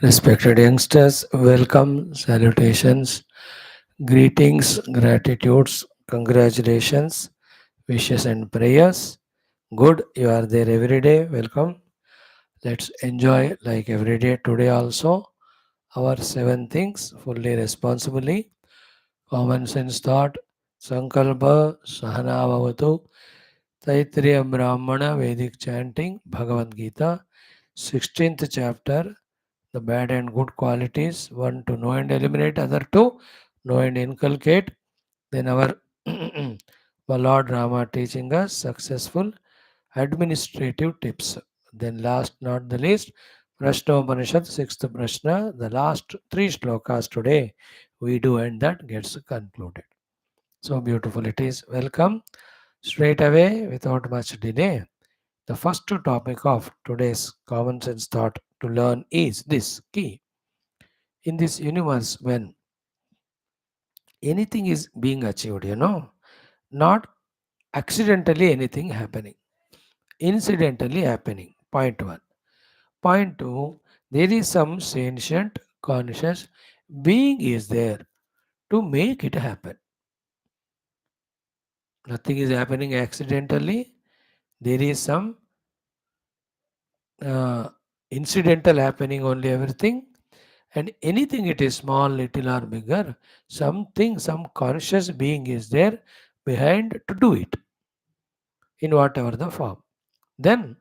Respected youngsters, welcome, salutations, greetings, gratitudes, congratulations, wishes, and prayers. Good, you are there every day. Welcome. Let's enjoy like every day today also our seven things fully responsibly. Common sense thought, Sankalpa, Sahana Bhavatu, Taittiriya Brahmana, Vedic chanting, Bhagavad Gita, 16th chapter, the bad and good qualities, one to know and eliminate, other two, know and inculcate. Then our Lord Rama teaching us successful administrative tips. Then last not the least, Prashna Upanishad, sixth Prashna, the last three shlokas today we do and that gets concluded. So beautiful it is. Welcome straight away without much delay. The first topic of today's common sense thought to learn is this key. In this universe, when anything is being achieved, not accidentally anything happening, incidentally happening. Point one. Point two, there is some sentient conscious being is there to make it happen. Nothing is happening accidentally. There is some uh, incidental happening only everything, and anything it is small, little or bigger, something, some conscious being is there behind to do it in whatever the form. Then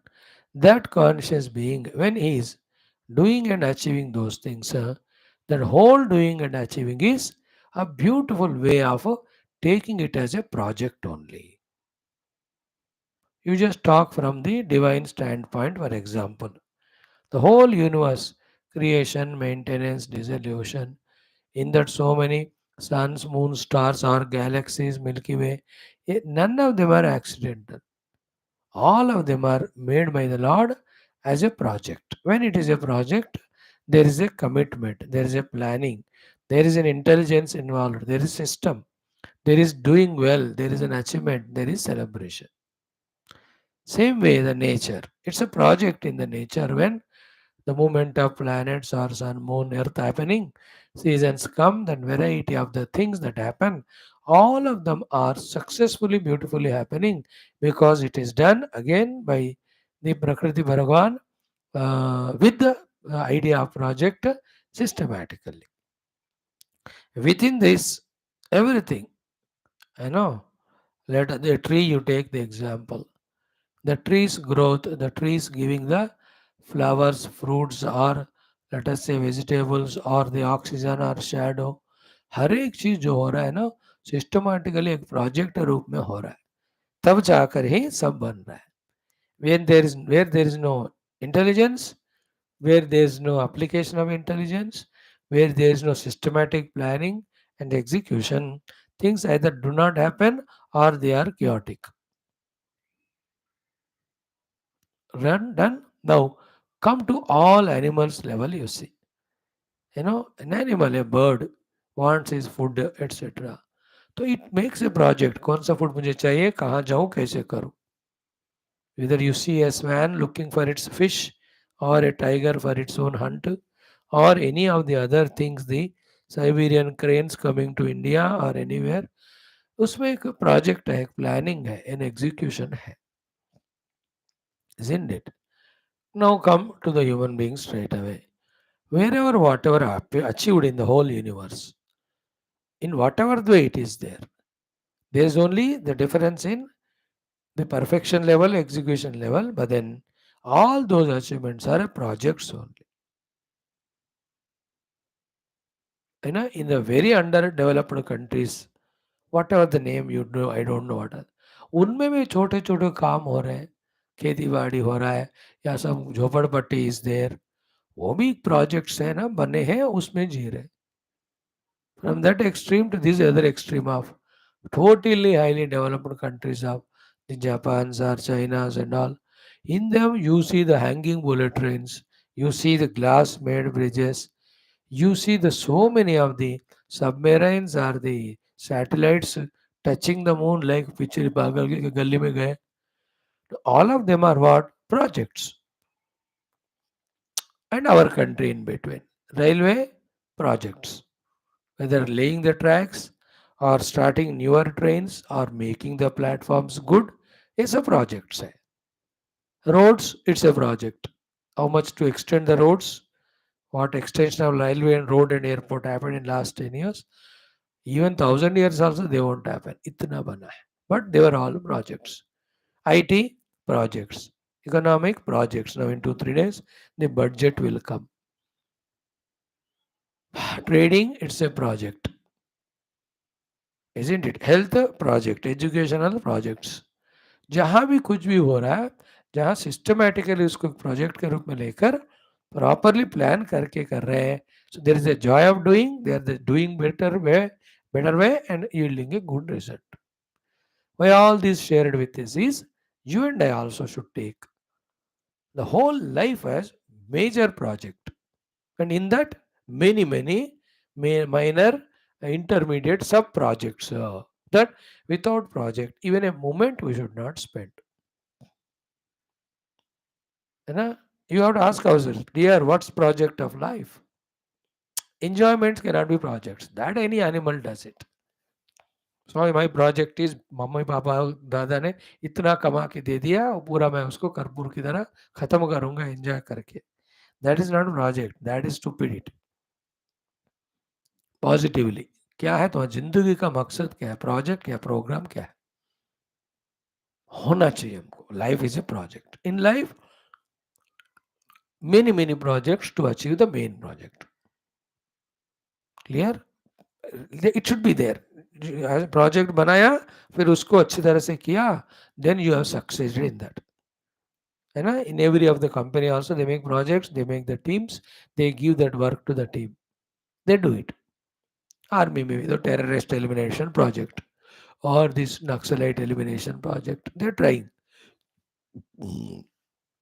that conscious being, when he is doing and achieving those things, that whole doing and achieving is a beautiful way of taking it as a project only. You just talk from the divine standpoint, for example. The whole universe, creation, maintenance, dissolution, in that so many suns, moons, stars, or galaxies, Milky Way, none of them are accidental. All of them are made by the Lord as a project. When it is a project, there is a commitment, there is a planning, there is an intelligence involved, there is system, there is doing well, there is an achievement, there is celebration. Same way the nature. It's a project in the nature when the movement of planets or sun, moon, earth happening, seasons come, then variety of the things that happen, all of them are successfully, beautifully happening because it is done again by the Prakriti Bhagavan with the idea of project systematically. Within this, everything, I know, let the tree you take the example. The tree's growth, the trees giving the flowers, fruits, or let us say vegetables, or the oxygen or shadow, हर एक चीज जो हो रहा है ना systematically एक project रूप में हो रहा है तब जाकर ही सब बन रहा है where there is no intelligence, where there is no application of intelligence, where there is no systematic planning and execution, things either do not happen or they are chaotic. Run done. Now come to all animals level you see. An animal, a bird wants his food, etc. तो it makes a project. कौन सा food मुझे चाहिए, कहाँ जाऊँ, कैसे करूँ. Whether you see a swan looking for its fish, or a tiger for its own hunt, or any of the other things, the Siberian cranes coming to India or anywhere, उसमें एक project है, एक planning है, an execution है, isn't it? Now come to the human being straight away. Wherever, whatever achieved in the whole universe, in whatever way it is there, there is only the difference in the perfection level, execution level, but then all those achievements are projects only. In the very underdeveloped countries, whatever the name you know, I don't know what are, उनमें भी छोटे छोटे काम हो रहे हैं, खेती बाड़ी हो रहा है या सब झोपड़पट्टी इज देयर, वो भी प्रोजेक्ट्स है ना, बने हैं, उसमें जी रहे. From that extreme to this other extreme of totally highly developed countries of the Japans or Chinas and all. In them, you see the hanging bullet trains, you see the glass made bridges, you see the so many of the submarines or the satellites touching the moon like पिछले पागल के गली में गए. All of them are what? Projects. and our country in between. Railway projects, whether laying the tracks or starting newer trains or making the platforms good, is a project. Say. Roads, it's a project. How much to extend the roads? What extension of railway and road and airport happened in last 10 years? Even 1,000 years also they won't happen. Itna bana hai. But they were all projects. IT projects, economic projects. Now in 2 3 days the budget will come. Trading, it's a project, isn't it? Health project, educational projects. जहाँ भी कुछ भी हो रहा है, जहाँ systematically उसको project के रूप में लेकर प्रॉपरली प्लान करके कर रहे हैं, so there is a joy of doing, they are doing better way and yielding a good result. Why all this shared with us is you and I also should take the whole life as major project, and in that many minor intermediate sub projects, that without project even a moment we should not spend. You know, you have to ask ourselves, dear, what's project of life? Enjoyments cannot be projects. That any animal does it. So my project is mummy papa दादा ने इतना कमा के दे दिया और पूरा मैं उसको कर्पूर की तरह खत्म करूंगा एंजॉय करके. That is not project. That is stupidity. Positively. क्या है तुम्हारी जिंदगी का मकसद, क्या है प्रोजेक्ट, क्या प्रोग्राम, क्या है होना चाहिए हमको. Life is a project. In life many projects to achieve the main project. Clear? It should be there. Project बनाया, फिर उसको अच्छी तरह से किया, then you have succeeded in that. है ना? In every of the company also they make projects, they make the teams, they give that work to the team, they do it. Army में भी तो टेररिस्ट एलिमिनेशन प्रोजेक्ट और this Naxalite elimination project, they trying.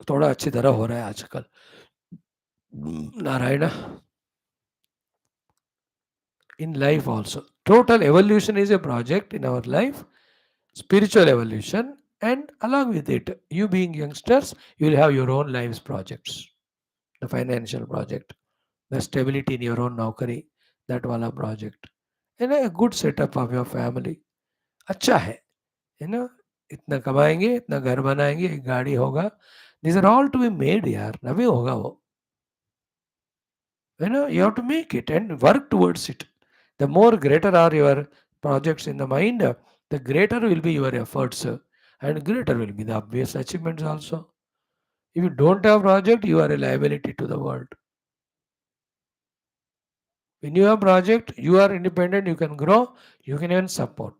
थोड़ा अच्छी तरह हो रहा है आजकल. Narayan. In life also, total evolution is a project in our life, spiritual evolution, and along with it, you being youngsters, you will have your own lives projects. The financial project, the stability in your own naukari, that wala project, and a good setup of your family. अच्छा है, you know, इतना कमाएंगे, इतना घर बनाएंगे, एक गाड़ी होगा. These are all to be made यार, नभी होगा वो. You have to make it and work towards it. The more greater are your projects in the mind, the greater will be your efforts, and greater will be the obvious achievements also. If you don't have project, you are a liability to the world. When you have project, you are independent, you can grow, you can even support.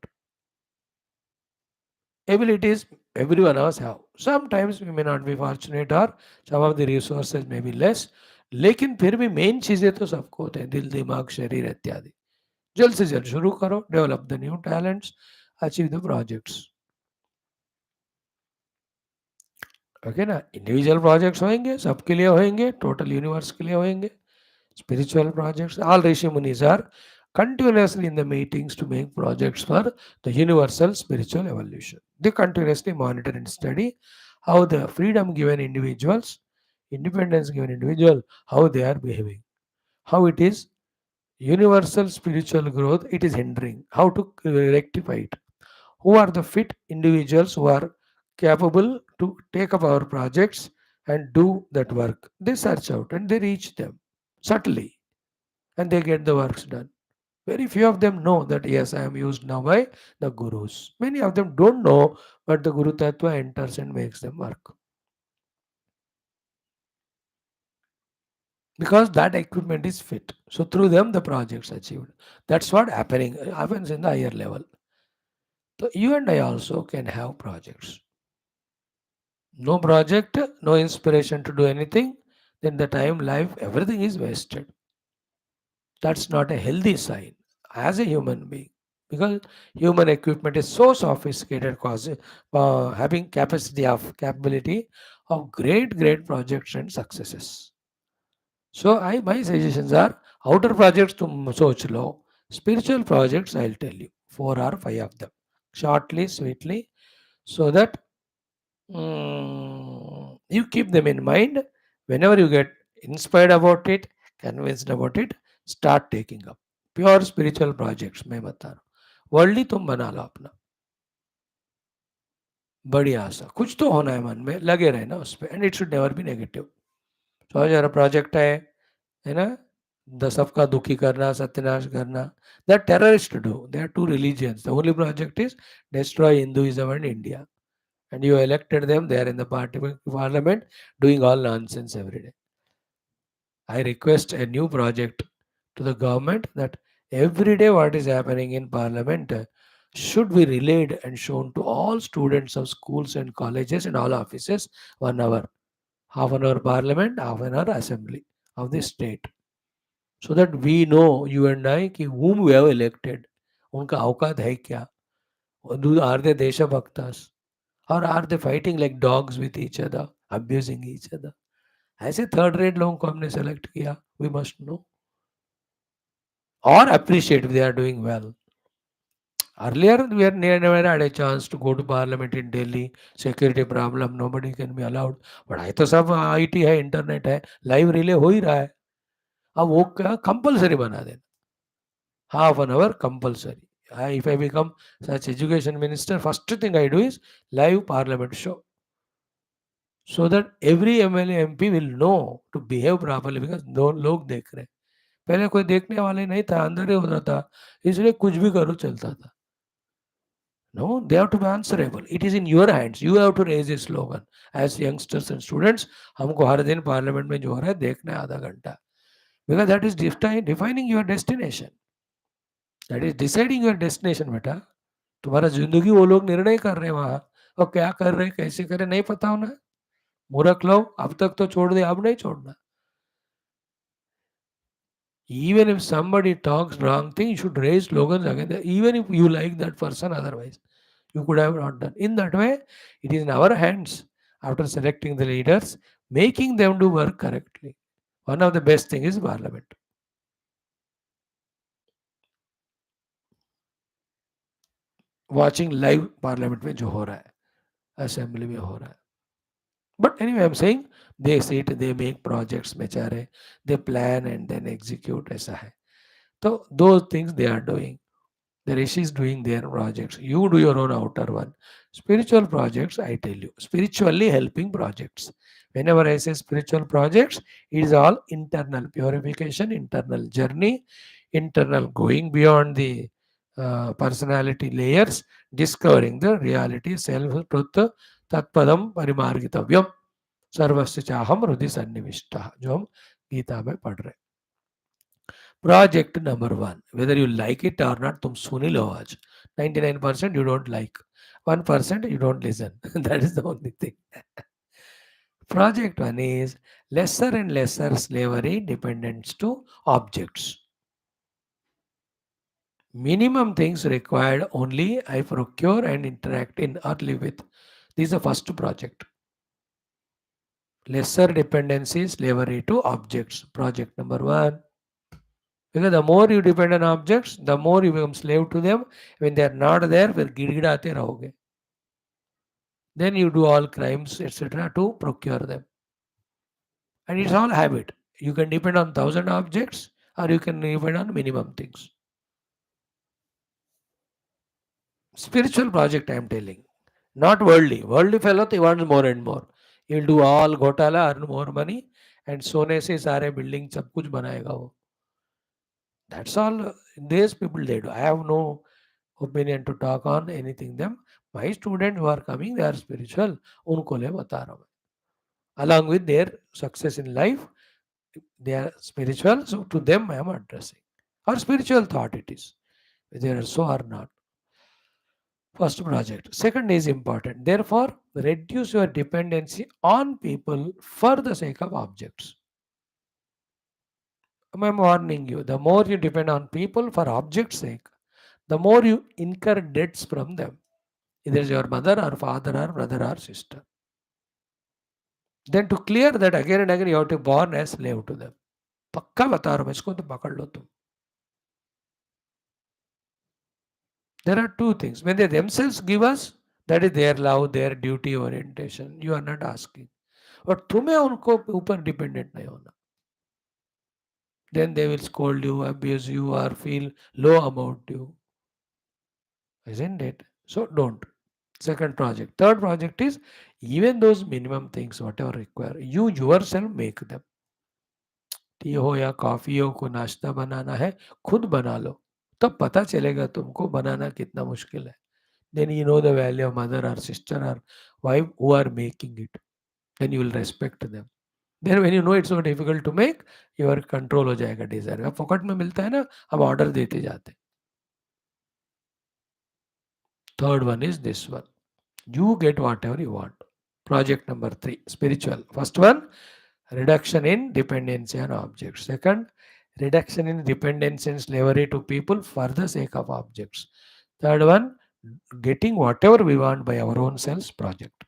Abilities everyone else have. Sometimes we may not be fortunate or some of the resources may be less, लेकिन फिर भी main चीजें तो सबको होते हैं, दिल दिमाग शरीर इत्यादि. जल्द से जल्द शुरू करो, develop the new talents, achieve the projects. Okay ना? इंडिविजुअल प्रोजेक्ट्स होंगे, सबके लिए होंगे, टोटल यूनिवर्स के लिए होंगे. Spiritual projects, all Rishi Munis are continuously in the meetings to make projects for the universal spiritual evolution. They continuously monitor and study how the freedom given individuals, independence given individual, how they are behaving, how it is universal spiritual growth, it is hindering, how to rectify it. Who are the fit individuals who are capable to take up our projects and do that work? They search out and they reach them subtly and they get the works done. Very few of them know that yes, I am used now by the gurus. Many of them don't know, but the Guru Tattva enters and makes them work. Because that equipment is fit. So through them the projects achieved. That's what happens in the higher level. So you and I also can have projects. No project, no inspiration to do anything, then the time, life, everything is wasted. That's not a healthy sign as a human being, because human equipment is so sophisticated, having capability of great projects and successes. So my suggestions are, outer projects tum soch lo, spiritual projects I'll tell you 4 or 5 of them, shortly, sweetly, so that you keep them in mind whenever you get Inspired about it, convinced about it, start taking up. Pure spiritual projects, मैं बता रहा हूँ. Worldly तुम बना लो अपना. बड़ी आशा कुछ तो होना है मन में, लगे रहे ना उस पर. And it should never be negative. तो जरा प्रोजेक्ट है ना, द सबका दुखी करना, सत्यानाश करना. That terrorist do. They are two religions. The only project is destroy Hinduism and India. And you elected them, they are in the parliament doing all nonsense every day. I request a new project to the government that every day what is happening in parliament should be relayed and shown to all students of schools and colleges and all offices. 1 hour, half an hour parliament, half an hour assembly of the state, so that we know, you and I, कि whom we have elected, उनका औकात है क्या, are they देशभक्तास, or are they fighting like dogs with each other, abusing each other. ऐसे third rate लोगों को हमने select किया. We must know or appreciate if they are doing well. Earlier, we had never had a chance to go to parliament in Delhi. Security problem, nobody can be allowed. But I तो सब IT है, internet है, live relay हो ही रहा है. अब वो क्या कंपलसरी बना देना, half an hour compulsory. If I become such education minister, first thing I do is live parliament show, so that every MLA MP will know to behave properly, because दो लोग देख रहे हैं. पहले कोई देखने वाले नहीं था, अंदर ही होता था, इसलिए कुछ भी करो चलता था. No, they have to be answerable. It is in your hands. You have to raise a slogan. As youngsters and students, हमको हर दिन पार्लियामेंट में जो हो रहा है देखना है आधा घंटा. Because that is defining your destination. That is deciding your destination, बेटा. तुम्हारा जिंदगी वो लोग निर्णय कर रहे हैं वहाँ, और क्या कर रहे हैं, कैसे कर रहे हैं, नहीं पता होना. मूर्ख लोग, अब तक तो छोड़ दे, अब नहीं छोड़ना. Even if somebody talks wrong thing, you should raise slogans against that, even if you like that person otherwise. You could have not done. In that way, it is in our hands, after selecting the leaders, making them do work correctly. One of the best thing is parliament. Watching live parliament में जो हो रहा है, assembly में हो रहा है. But anyway, I'm saying they sit, they make projects बेचारे, they plan and then execute, ऐसा है. So those things they are doing. The rishi is doing their projects. You do your own outer one. Spiritual projects, I tell you, spiritually helping projects. Whenever I say spiritual projects, it is all internal purification, internal journey, internal going beyond the personality layers, discovering the reality, self truth, तत्पदम परिमार्गितव्यम सर्वस्य चाहम हृदय सन्निविष्टः, जो हम गीता में पढ़ रहे. Project number 1, whether you like it or not, तुम सुन ही लो आज. 99% you don't like, 1% you don't listen. That is the only thing. Project 1 is lesser and lesser slavery dependence to objects. Minimum things required only I procure and interact in or live with. This is the first project. Lesser dependency, slavery to objects. Project number 1. Because the more you depend on objects, the more you become slave to them. When they are not there, फिर गिड़गिड़ाते रहोगे. Then you do all crimes, etc. to procure them. And it's all habit. You can depend on 1,000 objects, or you can depend on minimum things. Spiritual project, I am telling. Not worldly. Worldly fellow, he wants more and more. He will do all घोटाला, earn more money, and सोने से सारे building सब कुछ बनाएगा वो. That's all these people they do. I have no opinion to talk on anything them. My students who are coming, they are spiritual. उनको ले बता रहा हूँ. Along with their success in life, they are spiritual. So to them I am addressing. Or spiritual thought it is, whether they are so or not. First project. Second is important. Therefore, reduce your dependency on people for the sake of objects. I'm warning you, the more you depend on people for objects' sake, the more you incur debts from them. Either your mother or father or brother or sister. Then to clear that again and again, you have to born as slave to them. पक्का बता रहा हूँ, इसको तो पकड़ लो तुम. There are two things. When they themselves give us, that is their love, their duty orientation. You are not asking. और तुम्हें उनको ऊपर डिपेंडेंट नहीं होना. Then they will scold you, abuse you, or feel low about you, isn't it? So don't. Second project. Third project is even those minimum things, whatever require, you yourself make them. T हो या coffee हो, को नाश्ता बनाना है, खुद बना लो। तब पता चलेगा तुमको बनाना कितना मुश्किल है। Then you know the value of mother or sister or wife who are making it. Then you will respect them. Then when you know it's so difficult to make, your control हो जाएगा desire। अब फोकट में मिलता है ना, अब order देते जाते। Third one is this one. You get whatever you want. Project number 3, spiritual. First one, reduction in dependency on objects. Second, reduction in dependence and slavery to people for the sake of objects. Third one, getting whatever we want by our own selves project.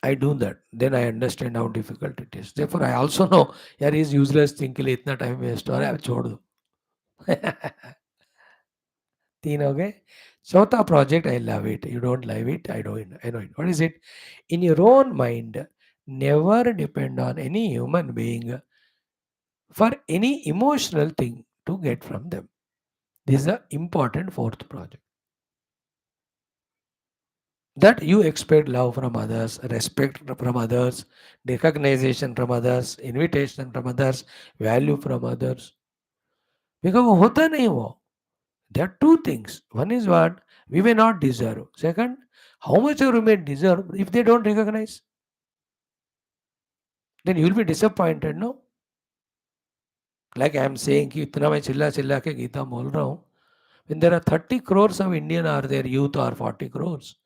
I do that. Then I understand how difficult it is. Therefore, I also know यार इस useless thing के लिए इतना time waste हो रहा है, अब छोड़ दो। तीन हो गए। चौथा project, I love it. You don't love it, I don't. I know it. What is it? In your own mind, never depend on any human being for any emotional thing to get from them. This is the important fourth project. That you expect love from others, respect from others, recognition from others, invitation from others, value from others. Because वो होता नहीं वो. There are two things. One is what we may not deserve. Second, how much we may deserve if they don't recognize. Then you will be disappointed, no? Like I am saying कि इतना मैं चिल्ला चिल्ला के गीता बोल रहा हूँ. When there are 30 crores of Indian are there, youth or 40 crores,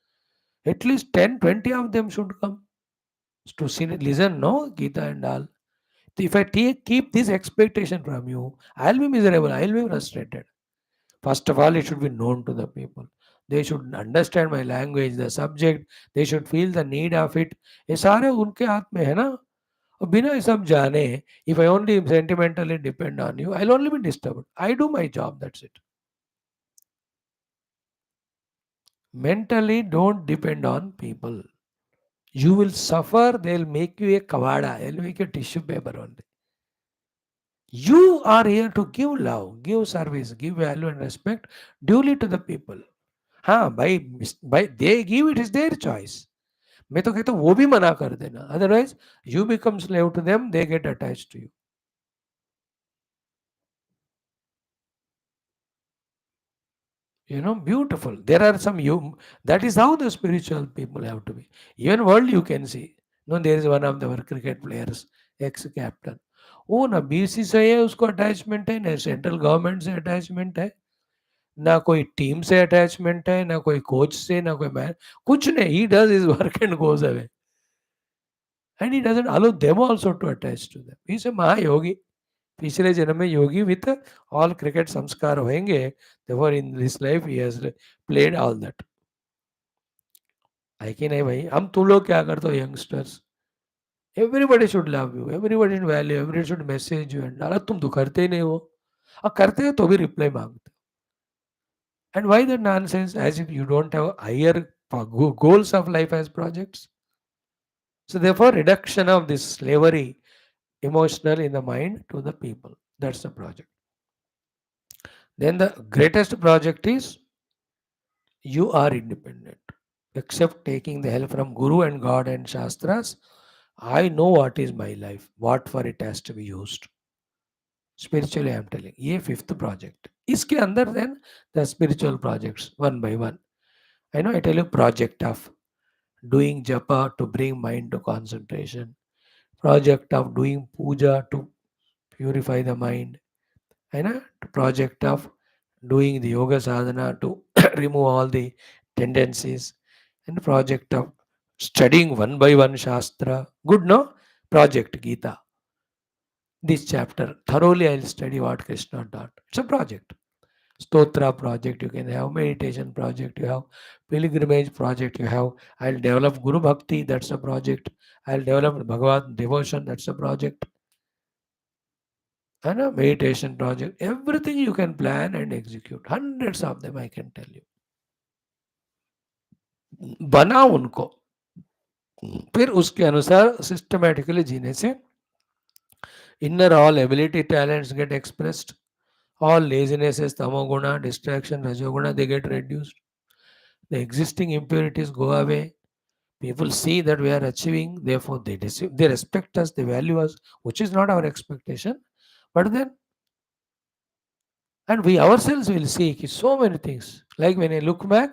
at least 10, 20 of them should come to see, listen, no, Gita and all. If I keep this expectation from you, I'll be miserable, I'll be frustrated. First of all, it should be known to the people. They should understand my language, the subject, they should feel the need of it. ये सारे उनके हाथ में है ना. और बिना ये सब जाने, if I only sentimentally depend on you, I'll only be disturbed. I do my job, that's it. Mentally, don't depend on people. You will suffer, they'll make you a kavada, they'll make you a tissue paper only. You are here to give love, give service, give value and respect duly to the people. हाँ by they give, it is their choice. मैं तो कहता हूँ वो भी मना कर देना, otherwise you become slave to them, they get attached to you. You know, beautiful. There are some you. That is how the spiritual people have to be. Even world you can see. No, there is one of our cricket players, ex-captain. वो ना BC से है, उसको attachment है, ना central government से attachment है, ना कोई टीम से अटैचमेंट है, ना कोई कोच से, ना कोई मैन, कुछ नहीं. He does his work and goes away. And he doesn't allow them also to attach to them. He is a महायोगी. पिछले जन्म में योगी with all cricket संस्कार होंगे. Therefore in this life he has played all that. है कि नहीं भाई? हम तुम लोग क्या करते हो youngsters? Everybody should love you, everybody should value, everybody should message you and अरे तुम तो करते ही नहीं हो. और करते हो तो भी रिप्लाई मांगते हो. And why that nonsense as if you don't have higher goals of life as projects. So therefore reduction of this slavery emotional in the mind to the people. That's the project. Then the greatest project is you are independent. Except taking the help from Guru and God and Shastras, I know what is my life, what for it has to be used. Spiritually, I am telling. ये fifth project. इसके अंदर then the spiritual projects one by one. I know I tell you project of doing japa to bring mind to concentration. Project of doing puja to purify the mind. I know project of doing the yoga sadhana to remove all the tendencies. And project of studying one by one Shastra. Good, no? Project Geetha. This chapter, thoroughly I'll study what Krishna taught. It's a project. Stotra project you can have, meditation project you have, pilgrimage project you have. I'll develop Guru Bhakti, that's a project. I'll develop Bhagavad devotion, that's a project. And a meditation project. Everything you can plan and execute. Hundreds of them I can tell you. बना उनको, फिर उसके अनुसार systematically जीने से Inner all ability talents get expressed. All lazinesses, tamoguna, distraction, rajoguna, they get reduced. The existing impurities go away. People see that we are achieving, therefore they respect us, they value us, which is not our expectation. But then, and we ourselves will see so many things. Like when I look back,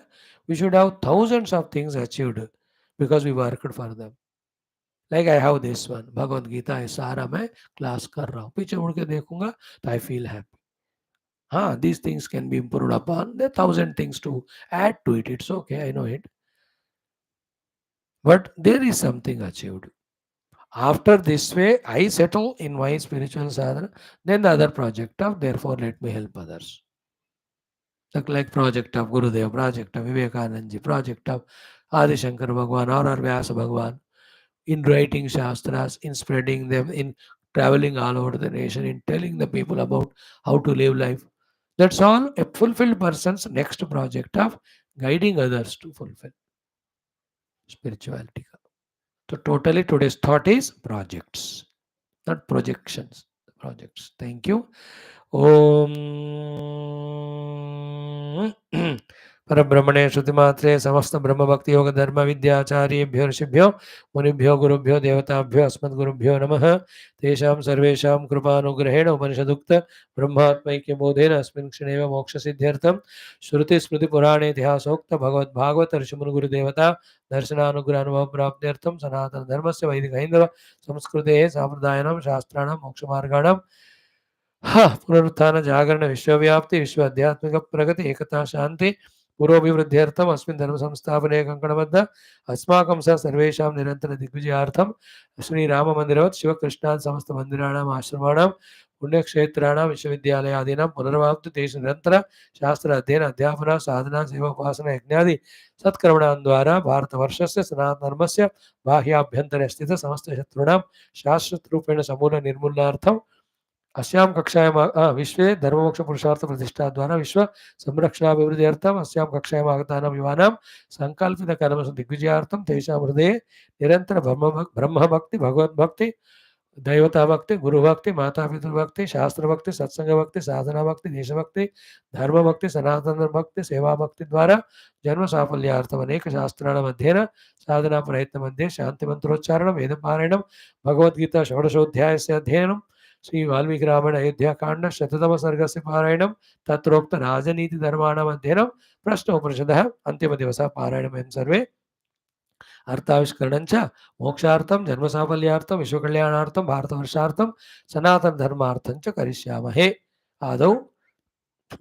we should have thousands of things achieved because we worked for them. Like I have this one, Bhagavad Gita है सारा मैं class कर रहा हूँ, पीछे मुड़ के देखूंगा तो I feel happy. हाँ, these things can be improved upon. There are thousand things to add to it. It's okay, I know it. But there is something achieved. After this way, I settle in my spiritual sadhana. Then the other project of therefore let me help others. Like project of Gurudev, project of Vivekanandaji, project of Adi Shankar Bhagwan or Vyasa Bhagwan, in writing Shastras, in spreading them, in traveling all over the nation, in telling the people about how to live life. That's all a fulfilled person's next project of guiding others to fulfill spirituality. So totally today's thought is projects, not projections. Projects. Thank you. Om परब्रह्मणे श्रुतिमात्रे समस्त ब्रह्म भक्ति योग धर्म विद्याचार्येभ्यो ऋषिभ्यो मुनिभ्यो गुरुभ्यो देवताभ्यो अस्मद्गुरुभ्यो नमः तेषां सर्वेषां कृपानुग्रहेण उपनिषदुक्त ब्रह्मात्मैक्य बोधेन अस्मिन् क्षणेव मोक्षसिद्ध्यर्थं श्रुतिस्मृतिपुराणेतिहासोक्त भगवद्भागवत ऋषिमुनिगुरुदेवता दर्शनानुग्रहानुभव प्राप्त्यर्थं सनातनधर्मस्य वैदिकहैन्दव संस्कृतेः साम्प्रदायिनां शास्त्राणां मोक्षमार्गाणां पुनरुत्थान जागरण विश्वव्याप्ति विश्व आध्यात्मिक प्रगति एकता शांति पुरोभिवृद्ध्यर्थम अस्मिन् धर्म संस्थापने कंकणबद्ध अस्माकं सह सर्वेषां निरंतर दिग्विजयार्थम श्री राम मंदिरवत् शिवकृष्णात् समस्त मंदिराणाम् आश्रमाणां पुण्यक्षेत्राणां विश्वविद्यालयादीनां पुनर्वाप्ति देश निरंतर शास्त्र अध्ययन अध्यापन साधना सेवा उपासना यज्ञादि सत्कर्मणां द्वारा भारतवर्षस्य सनातन धर्मस्य बाह्याभ्यन्तरे स्थित समस्त शत्रूणां शाश्वत रूपेण समूल निर्मूलनार्थम अस्यां कक्षायां विश्वे धर्ममोक्ष पुरुषार्थ प्रतिष्ठा द्वारा विश्व संरक्षणाभिवृद्ध्यर्थम अस्यां कक्षायाम् आगतानां युवानां संकल्पित कर्म दिग्विजयार्थम तेषां हृदये निरंतर ब्रह्म भक्ति भगवत भक्ति दैवता भक्ति गुरु भक्ति माता पितृ भक्ति शास्त्र भक्ति सत्संग भक्ति साधना भक्ति देशभक्ति धर्म भक्ति सनातन भक्ति सेवा भक्ति द्वारा जन्म साफल्यार्थम अनेक शास्त्राणाम् अध्ययन साधना प्रयत्न मध्ये शांति मंत्रोच्चारण वेद पारायणं भगवद्गीता षोडशोऽध्यायस्य अध्ययनं श्री वाल्मीकि रामायण अयोध्या कांड शततम सर्ग से पारायणम तत्रोक्त राजनीति धर्माणाम अध्ययनम प्रश्न उपनिषदः अंतिम दिवस पारायणम एवं सर्वे अर्थाविष्करणं च मोक्षार्थं जन्मसाफल्यार्थं विश्वकल्याणार्थं भारतवर्षार्थं सनातन धर्मार्थं च करिष्यामहे। आदौ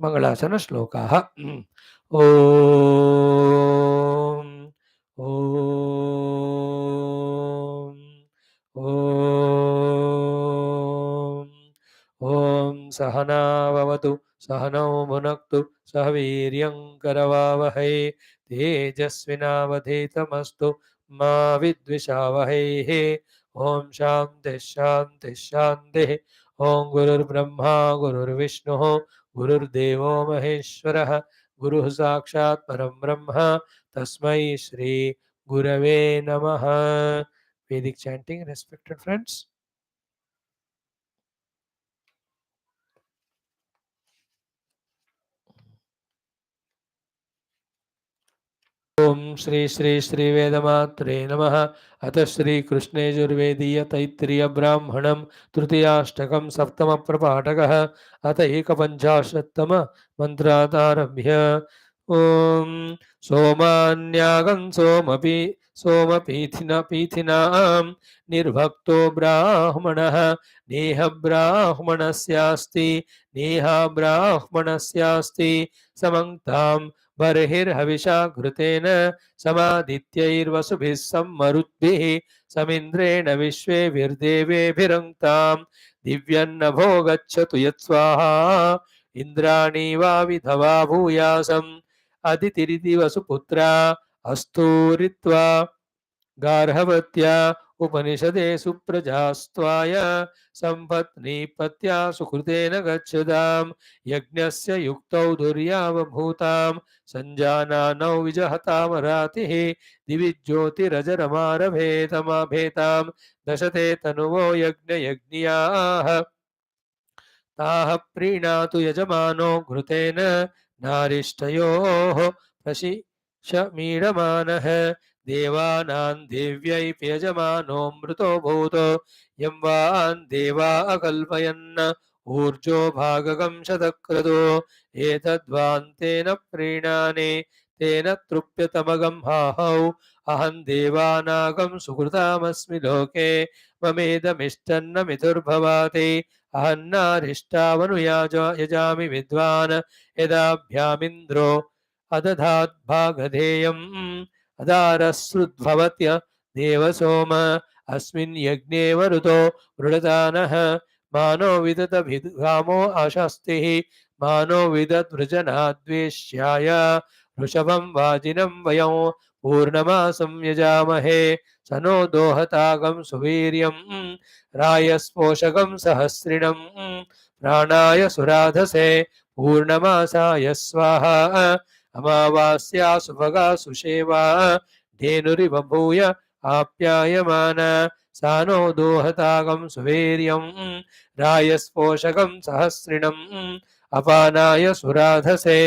मंगलाचरण श्लोकाः। ओम ओम ओम सहनाववतु सहनौ भुनक्तु सह वीर्यं करवावहै तेजस्विनावधीतमस्तु मा विद्विषावहैः। ओम शांति शांति शांति। ओम गुरुर्ब्रह्मा गुरुर्विष्णुः गुरुर्देवो महेश्वरः गुरुः साक्षात् परं ब्रह्म तस्मै श्री गुरवे नमः। Vedic chanting, respected friends. ओम श्री श्री श्री वेदमात्रे नमः। अथ श्री कृष्णे यजुर्वेदीय तैत्तिरीय ब्राह्मणं तृतीयाष्टकं सप्तम प्रपाठकः अथ एकपञ्चाशत्तम मन्त्रादारभ्य। ओम सोमान्यागं सोमपीथिनां निर्भक्तो ब्राह्मणः नेह ब्राह्मणस्यास्ति नेह ब्राह्मणस्यास्ति समन्तां बर्हिर्हविषा घृतेन समादित्यैर्वसुभिः सम्मरुद्भिः समिन्द्रेण विश्वेभिर्देवेभिरङ्क्तां दिव्यन्नभो गच्छतु यत्स्वाहा इन्द्राणी वा विधवा भूयासम् अदितिरिति वसुपुत्रा अस्तूरित्वा गार्हवत्या उपनिषदेषु प्रजास्त्वाय सम्पत्नीपत्या सुकृतेन गच्छताम् यज्ञस्य युक्तौ दुर्यावभूतां सञ्जानानौ विजहतामरातिः दिवि ज्योतिरजरमारभेतमाभेतां दशते तनुवो यज्ञयज्ञियाः ताः प्रीणातु यजमानो घृतेन नारिष्टयोः प्रशिशमीडमानः देवानां देव्यैः यजमानो मृतो भूतो यं वान् देवा अकल्पयन् ऊर्जो भागकं शतक्रतो एतद्वान्तेन प्रीणानि तेन तृप्यतमगं हाहौ अहं देवानागं सुकृतामस्मि लोके ममेदमिष्टन्न मिथुर्भवाति अहन्नारिष्टावनुयाज यजामि विद्वान् यदाभ्यामिन्द्रो अदधाद्भागधेयम् अदारश्रुद्भवत्य देवसोम अस्मिन् यज्ञे वरुतो वृणदानः मानो विदतभिद्गामो अशस्तिः मानो विदद्वृजनाद्वेश्याय वृषभं वाजिनं वयं पूर्णमासं यजामहे स नो दोहतागं सुवीर्यं रायस्पोषकं सहस्रिणं प्राणाय सुराधसे पूर्णमासाय स्वाहा अमावास्या सुभगा सुषेवा धेनुरिव भूय आप्यायमान सा नो दोहतागं सुवीर्यं रायस्पोषकं सहस्रिणं अपानाय सुराधसे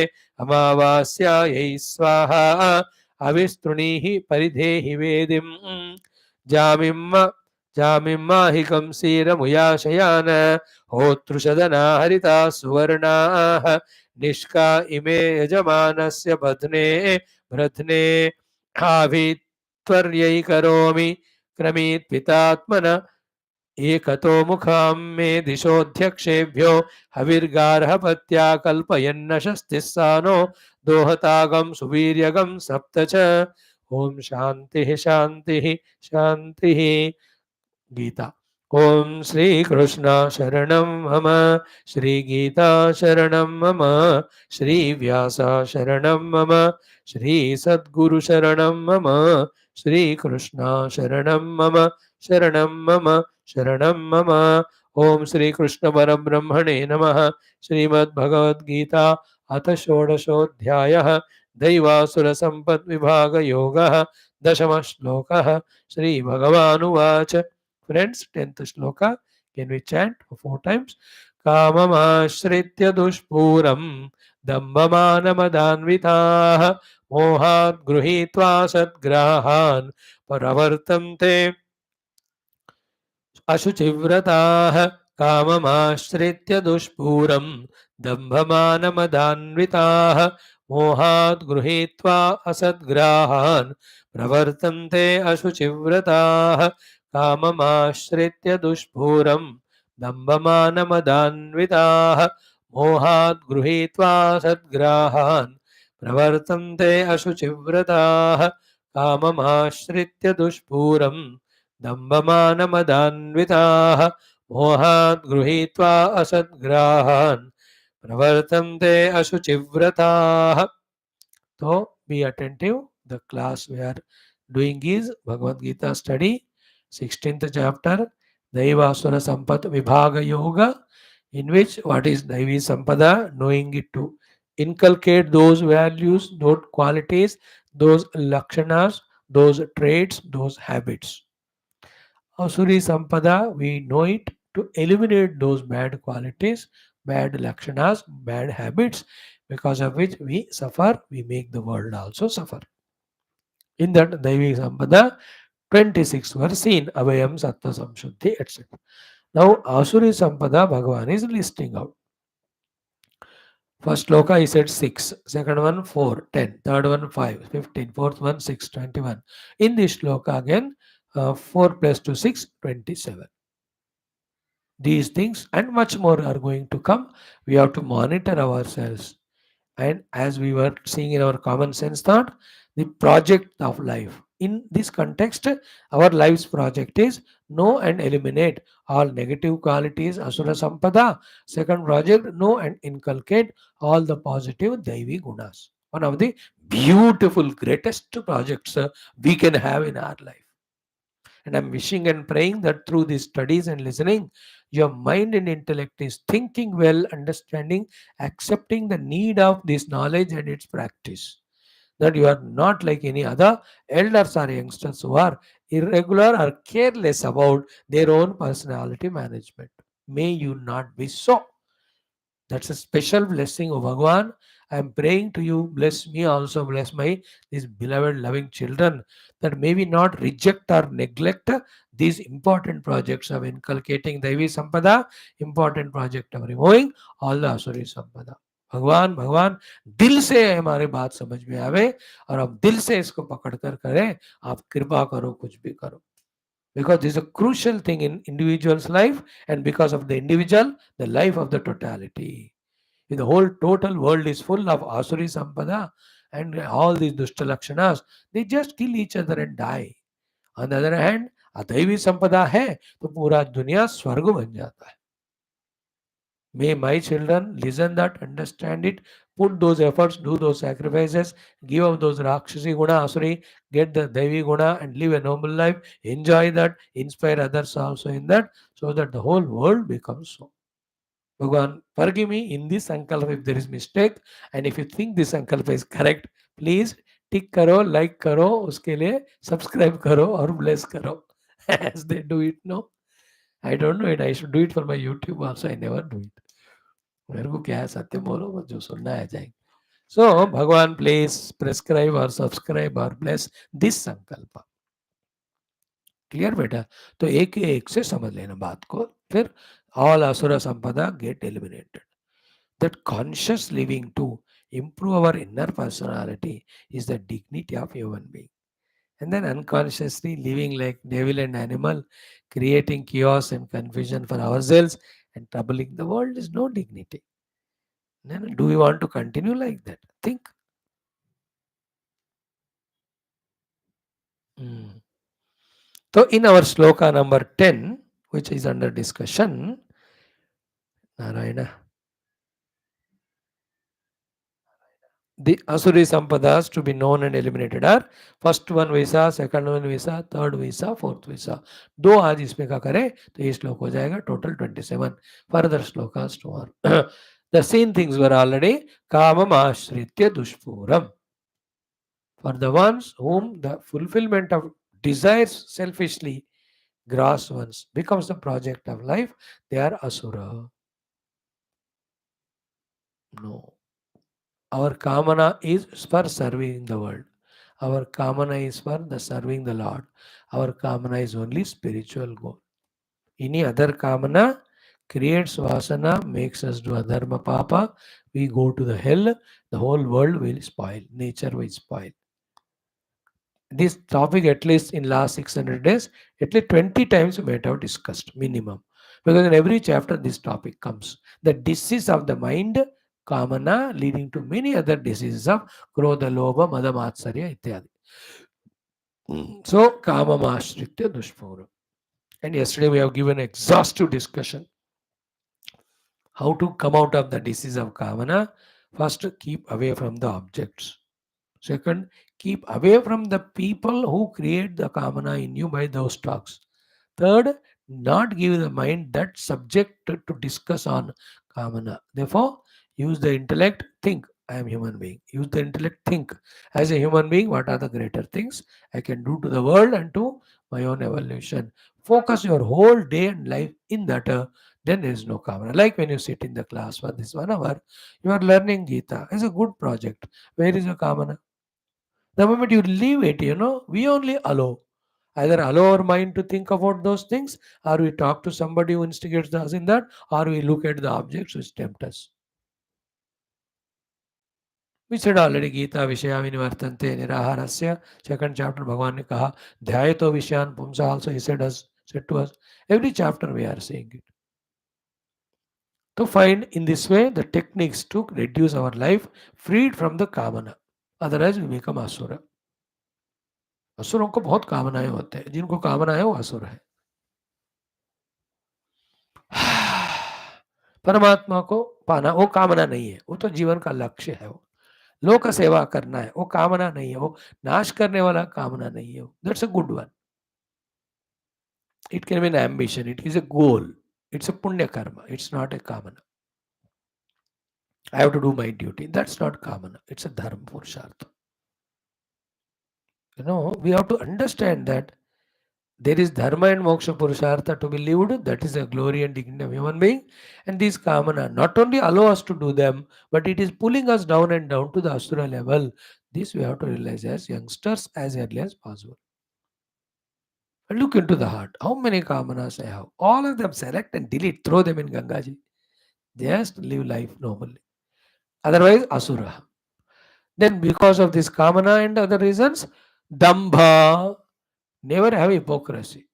अमावास्यायै स्वाहा अविस्तृणीः परिधेहि वेदिं जामिम्म जामिम्माहिकं सीरमुयाशयान होतृषदना हरिता सुवर्णाः निष्का इमे यजमानस्य बध्ने आभित्वर्यै करोमि क्रमीत् पितात्मन एकतो मुखां मे दिशोऽध्यक्षेभ्यो हविर्गार्हपत्या कल्पयन्न शस्तिः सानो दोहतागं सुवीर्यगं सप्त च ओम शांति शांति शांति गीता ओम श्री कृष्ण शरणं मम श्री गीता शरणं मम श्री व्यास शरणं मम श्री सद्गुरु शरणं मम श्री कृष्ण शरणं मम शरणं मम शरणं मम ओम श्री कृष्ण परब्रह्मणे नमः श्रीमद्भगवद्गीता अथ षोडशोऽध्यायः दैवासुर संपत् विभाग योगः दशमः श्लोकः Shri भगवानुवाच Friends, 10th shloka. Can we chant for 4 times? Kamamashritya dushpuram dambhamanamadhanvitaah mohat gruhitva sadgrahan paravartante अशुचिव्रताः काममाश्रित्य दुष्पूरं दम्भमानमदान्विताः मोहात् गृहीत्वा असद्ग्राहान् प्रवर्तन्ते अशुचिव्रताः काममाश्रित्य दुष्पूरं दम्भमानमदान्विताः मोहात् गृहीत्वा सद्ग्राहान् प्रवर्तन्ते अशुचिव्रताः काममाश्रित्य दुष्पूरं दम्भमानमदान्विताः मोहात् गृहीत्वा असद्ग्राहान् प्रवर्तन्ते अशुचिव्रताः. So be attentive. The class we are doing is Bhagavad Gita study, 16th chapter, Daivasura Sampat Vibhaga Yoga, in which what is Daivi Sampada, knowing it to inculcate those values, those qualities, those lakshanas, those traits, those habits. Asuri Sampada, we know it to eliminate those bad qualities, bad lakshanas, bad habits, because of which we suffer, we make the world also suffer. In that Daivi Sampada, 26 verse seen, Avayam Sattva Samshuddhi, etc. Now, Asuri Sampada, Bhagavan is listing out. First sloka he said 6, second one 4, 10, third one 5, 15, fourth one 6, 21. In this sloka again, 4 plus 2, 6, 27. These things and much more are going to come. We have to monitor ourselves. And as we were seeing in our common sense thought, the project of life. In this context, our life's project is know and eliminate all negative qualities, Asura Sampada. Second project, know and inculcate all the positive Daivi Gunas. One of the beautiful, greatest projects we can have in our life. And I'm wishing and praying that through these studies and listening, your mind and intellect is thinking well, understanding, accepting the need of this knowledge and its practice. That you are not like any other elders or youngsters who are irregular or careless about their own personality management. May you not be so. That's a special blessing of Bhagwan. I am praying to you, bless me also, bless my these beloved loving children, that may we not reject or neglect these important projects of inculcating Devi Sampada, important project of removing all the Asuri Sampada. भगवान भगवान दिल से हमारी बात समझ में आवे और हम दिल से इसको पकड़ कर करें. आप कृपा करो, कुछ भी करो, because this is a crucial thing in individual's life, and because of the individual, the life of the totality. If the whole total world is full of asuri sampada and all these dushta lakshanas, they just kill each other and die. On the other hand, अदैवी संपदा है तो पूरा दुनिया स्वर्ग बन जाता है. May my children listen that, understand it, put those efforts, do those sacrifices, give up those Rakshasi Guna, Asuri, get the Devi Guna and live a noble life, enjoy that, inspire others also in that, so that the whole world becomes so. Bhagwan, forgive me in this sankalpa if there is mistake, and if you think this sankalpa is correct, please tick karo, like karo, uske liye subscribe karo or bless karo. As they do it, no? I don't know it. I should do it for my YouTube also. I never do it. मेरे को क्या है, सत्य बोलो, बस जो सुनना है जाएंगे. So भगवान प्लीज प्रेस्क्राइब और सब्सक्राइब और ब्लेस दिस संकल्प. क्लियर बेटा? तो एक एक से समझ लेना बात को, फिर ऑल असुर संपदा get eliminated. That conscious living to improve our inner personality is the dignity of human being. And then unconsciously living like devil and animal, creating chaos and confusion for ourselves and troubling the world is no dignity. Do we want to continue like that? Think. Mm. So in our sloka number 10, which is under discussion, Narayana, the Asuri Sampadas to be known and eliminated are first one visa, second one visa, third visa, fourth visa. दो आज इसमें का करें तो ये श्लोक हो जाएगा total 27. Further slokas to are. The same things were already kamam ashritya dushpuram. For the ones whom the fulfillment of desires selfishly grasp once becomes the project of life, they are asura. No. Our kamana is for serving the world. Our kamana is for the serving the Lord. Our kamana is only spiritual goal. Any other kamana creates vasana, makes us do adharma papa. We go to the hell. The whole world will spoil. Nature will spoil. This topic, at least in last 600 days, at least 20 times we might have discussed minimum, because in every chapter this topic comes, the disease of the mind, kamana, leading to many other diseases of krodha, lobha, mada, matsarya ityadi. So kama mashritya dushpura. And yesterday we have given exhaustive discussion how to come out of the disease of kamana. First, keep away from the objects. Second, keep away from the people who create the kamana in you by those talks. Third, not give the mind that subject to discuss on kamana. Therefore, use the intellect, think, I am human being. Use the intellect, think. As a human being, what are the greater things I can do to the world and to my own evolution? Focus your whole day and life in that. Then there is no kamana. Like when you sit in the class for this 1 hour, you are learning Geetha. It's a good project. Where is your kamana? The moment you leave it, we only allow. Either allow our mind to think about those things, or we talk to somebody who instigates us in that, or we look at the objects which tempt us. We said already Gita Vishayamini Vartante Niraharasya. Second chapter Bhagavan ne kaha Dhyayato Vishayan Pumsa also he said to us. Every chapter we are saying it. To find in this way the techniques to reduce our life freed from the kamana. Otherwise we become asura. असुरों को बहुत कामनाएं होते हैं. जिनको कामना है वो असुर है. परमात्मा को पाना वो कामना नहीं है, वो तो जीवन का लक्ष्य है. वो लोक सेवा करना है, वो कामना नहीं है. वो नाश करने वाला कामना नहीं है. That's a good one. It can be an ambition. It is a goal. It's a punya karma. It's not a kamana. I have to do my duty. That's not kamana. It's a dharma purushartha. We have to understand that there is dharma and moksha purushartha to be lived. That is a glory and dignity of human being. And these kamana not only allow us to do them, but it is pulling us down and down to the asura level. This we have to realize as youngsters as early as possible. And look into the heart. How many kamanas I have? All of them select and delete. Throw them in Gangaji. Just live life normally. Otherwise, asura. Then because of this kamana and other reasons, dambha. Never have hypocrisy.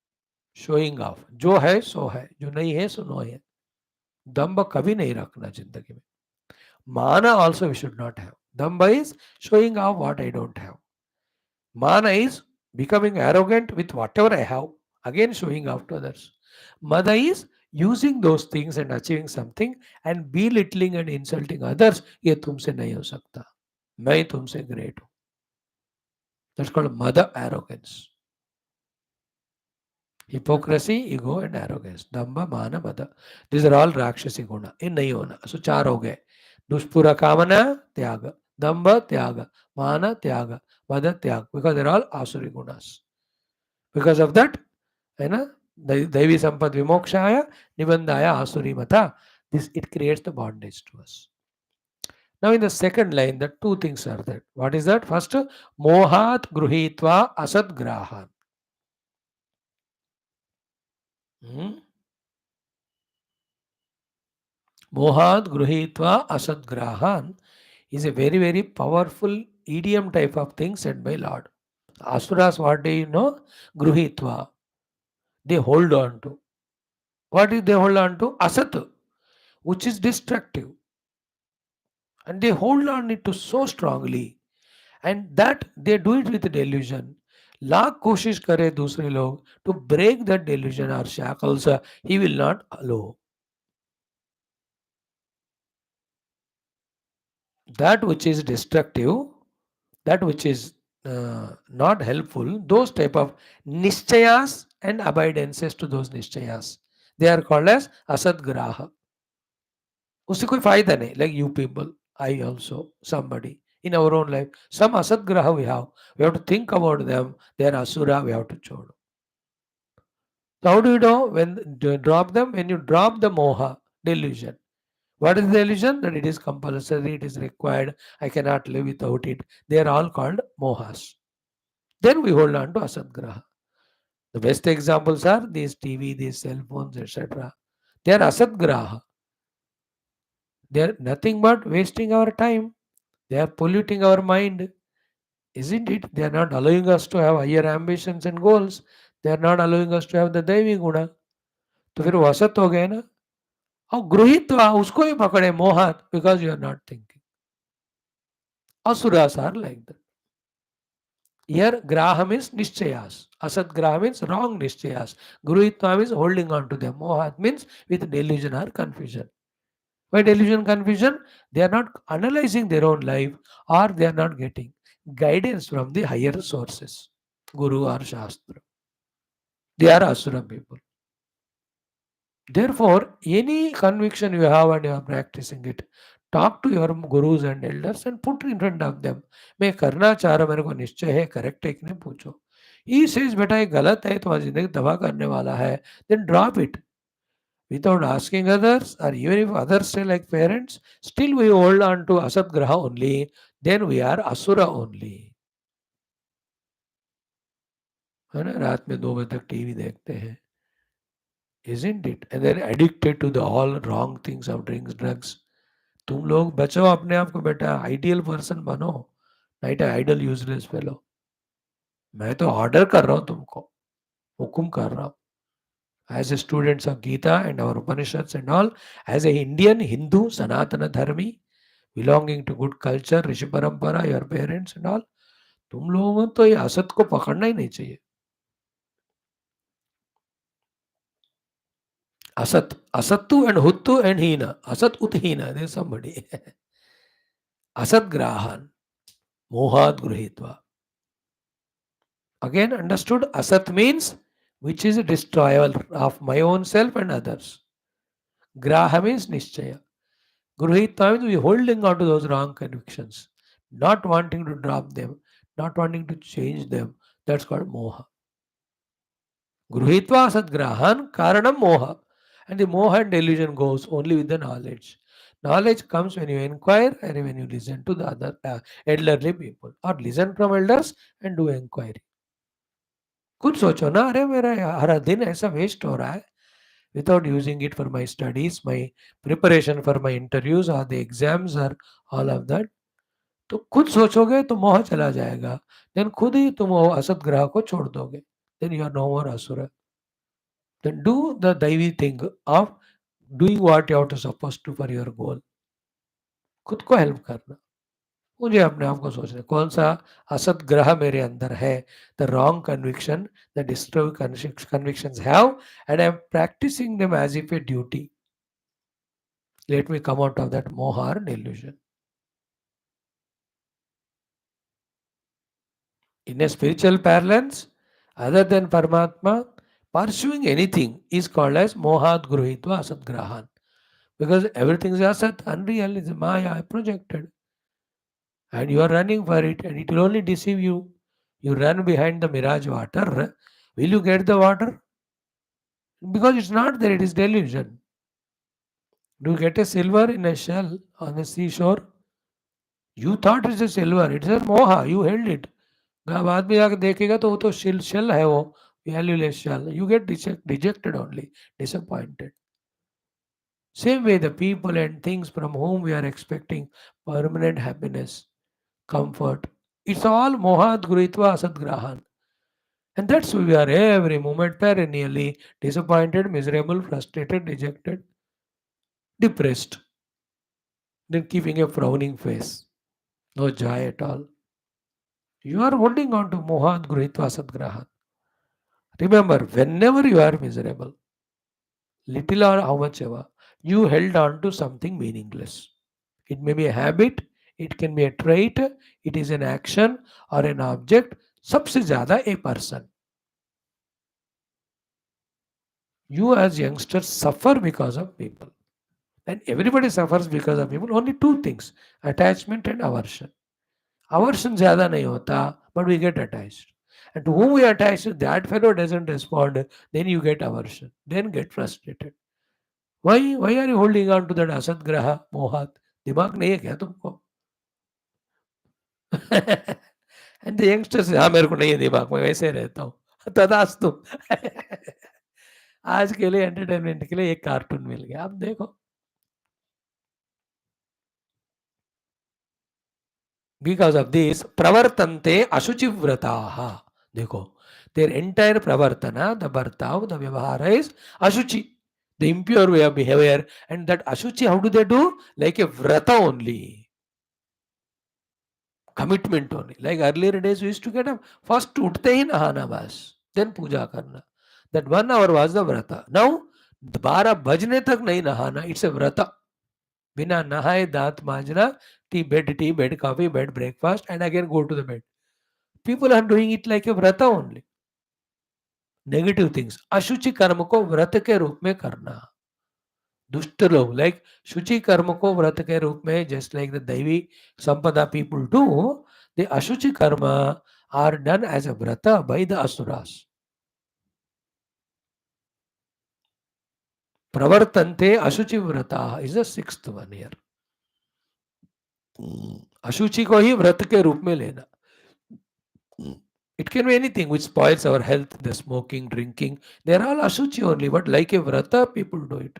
Showing off. जो है सो है, जो नहीं है so no है. दम्भ कभी नहीं रखना जिंदगी में. Mana also we should not have. Damba is showing off what I don't have. Mana is becoming arrogant with whatever I have, again showing off to others. Mada is using those things and achieving something and belittling and insulting others. ये तुमसे नहीं हो सकता. मैं तुमसे great हूँ. That's called mother arrogance. Hypocrisy, ego and arrogance. Damba, mana, mada. These are all rakshasi guna. In nahi hona. So चार हो गए. दुष्पुरा कामना त्याग. Damba त्याग. Mana त्याग. Mada त्याग. Because they're all asuri gunas. Because of that, है ना, दैवी संपद विमोक्षाय निबंधाय asuri mata. This it creates the bondage to us. Now in the second line, the two things are there. What is that? First, mohat gruhitva asad grahan. Mohat gruhitva asad grahan is a very, very powerful idiom type of thing said by Lord. Asuras, what do you know? Gruhitva. They hold on to. What did they hold on to? Asat, which is destructive. And they hold on it to so strongly. And that they do it with delusion. Lakh कोशिश करे दूसरे लोग to break that delusion or shackles, he will not allow. That which is destructive, that which is not helpful, those type of nishchayas and abidances to those nishchayas, they are called as asadgraha. उससे कोई फायदा नहीं. Like you people, I also, somebody in our own life, some asadgraha we have to think about them. They are asura, we have to chod. So how do you know when you drop them? When you drop the moha, delusion. What is the delusion? That it is compulsory, it is required, I cannot live without it. They are all called mohas. Then we hold on to asadgraha. The best examples are these TV, these cell phones, etc. They are asadgraha. They are nothing but wasting our time. They are polluting our mind. Isn't it? They are not allowing us to have higher ambitions and goals. They are not allowing us to have the दैवी गुण. तो फिर वो असत हो गए ना. और गृहित उसको ही पकड़े मोहात, because you are not thinking. Asuras are like that. Here, graha means nishchayas. Asat graha means wrong nishchayas. Gruhitva means holding on to them. Mohat means with delusion or confusion. Why delusion, confusion? They are not analyzing their own life, or they are not getting guidance from the higher sources, Guru or Shastra. They are Asura people. Therefore, any conviction you have and you are practicing it, talk to your gurus and elders and put in front of them. मैं करना चाह रहा, मेरे को निश्चय है, correct है कि नहीं पूछो. He says बेटा ये गलत है, तुम्हारी जिंदगी तबाह करने वाला है, then drop it. Without asking others, or even if others say like parents, still we hold on to asat graha only, then we are asura only. है ना, रात में 2 बजे तक टीवी देखते हैं. Isn't it? And then addicted to the all wrong things of drinks, drugs. तुम लोग बचो अपने आप को बेटा, आइडियल पर्सन बनो, नाइट आइडल यूजलेस फेलो. मैं तो ऑर्डर कर रहा हूँ तुमको, हुक्म कर रहा हूँ. As a students of Geetha and our Upanishads and all, as a Indian Hindu Sanatana Dharmi, belonging to good culture, ऋषि परंपरा, your parents and all, तुम लोगों को तो ये असत को पकड़ना ही नहीं चाहिए. असत, असत्तु and huttu and hina, asat uthina, there's somebody. Asat grahan, mohat gruhitva. Again understood, asat means which is a destroyer of my own self and others. Graha means nishchaya. Gruhita means we holding on to those wrong convictions, not wanting to drop them, not wanting to change them. That's called moha. Gruhitva sadgrahan karanam moha. And the moha and delusion goes only with the knowledge. Knowledge comes when you inquire and when you listen to the other elderly people or listen from elders and do inquiry. खुद सोचो ना, अरे मेरा हर दिन ऐसा waste हो रहा है without using it for my studies, my preparation for my interviews or the exams or all of that. तो खुद सोचोगे तो मोह चला जाएगा, देन खुद ही तुम वो असत ग्रह को छोड़ दोगे, then you are no more asura. Then do the daivi thing of doing what you are to supposed to for your goal. खुद को हेल्प करना, मुझे अपने आप को सोचना कौन सा असत ग्रह मेरे अंदर है, the wrong conviction, the disturb convictions have, and I am practicing them as if a duty. Let me come out of that moha or delusion. In a spiritual parlance, other than Paramatma, pursuing anything is called as mohat gruhitva asat grahan. Because everything is asat, unreal, is maya, projected. And you are running for it, and it will only deceive you. You run behind the mirage water. Will you get the water? Because it's not there, it is delusion. Do you get a silver in a shell on the seashore? You thought it's a silver, it's a moha, you held it. बाद में जाके देखेगा तो वो तो shell shell है, वो valueless shell. You get dejected only, disappointed. Same way, the people and things from whom we are expecting permanent happiness, comfort, it's all mohat guritva asadgrahan. And that's why we are every moment perennially disappointed, miserable, frustrated, dejected, depressed, then keeping a frowning face. No joy at all. You are holding on to mohat guritva asadgrahan. Remember, whenever you are miserable, little or how much ever, you held on to something meaningless. It may be a habit, it can be a trait, it is an action or an object, सबसे ज़्यादा a person. You as youngsters suffer because of people. And everybody suffers because of people. Only two things, attachment and aversion. Aversion ज़्यादा नहीं होता, but we get attached. And to whom we attach, that fellow doesn't respond, then you get aversion, then get frustrated. Why are you holding on to that असत ग्रह मोहात? दिमाग नहीं है क्या तुमको? एंड द यंगस्टर्स, हाँ मेरे को नहीं है दिमाग, मैं वैसे रहता हूँ. तदास्तु. आज के लिए एंटरटेनमेंट के लिए एक कार्टून मिल गया, आप देखो. Because of this, pravartante ashuchivrataha. देखो, their entire pravartana, the bartav, the vyavahara is ashuchi, the impure way of behavior. And that ashuchi, how do they do? Like a vrata only. Commitment only. Like earlier days, we used to get up. First, utte hi nahana bas. Then puja karna. That 1 hour was the vrata. Now, 12 bajne tak nahi nahana. It's a vrata. बिना नहाए दांत मांजना, tea bed coffee bed breakfast and again go to the bed. People are doing it like a vrat only. Negative things, अशुचि कर्म को व्रत के रूप में करना. दुष्ट लोग लाइक शुचि कर्म को व्रत के रूप में, जस्ट लाइक द दैवी संपदा पीपल डू, द अशुचि कर्म आर डन एज अ व्रत बाय द असुरास. प्रवर्तन्ते अशुचि व्रता is the 6th one here. अशुचि को ही व्रत के रूप में लेना. It can be anything which spoils our health, the smoking, drinking. They are all ashuchi only, but like a vrata, people do it.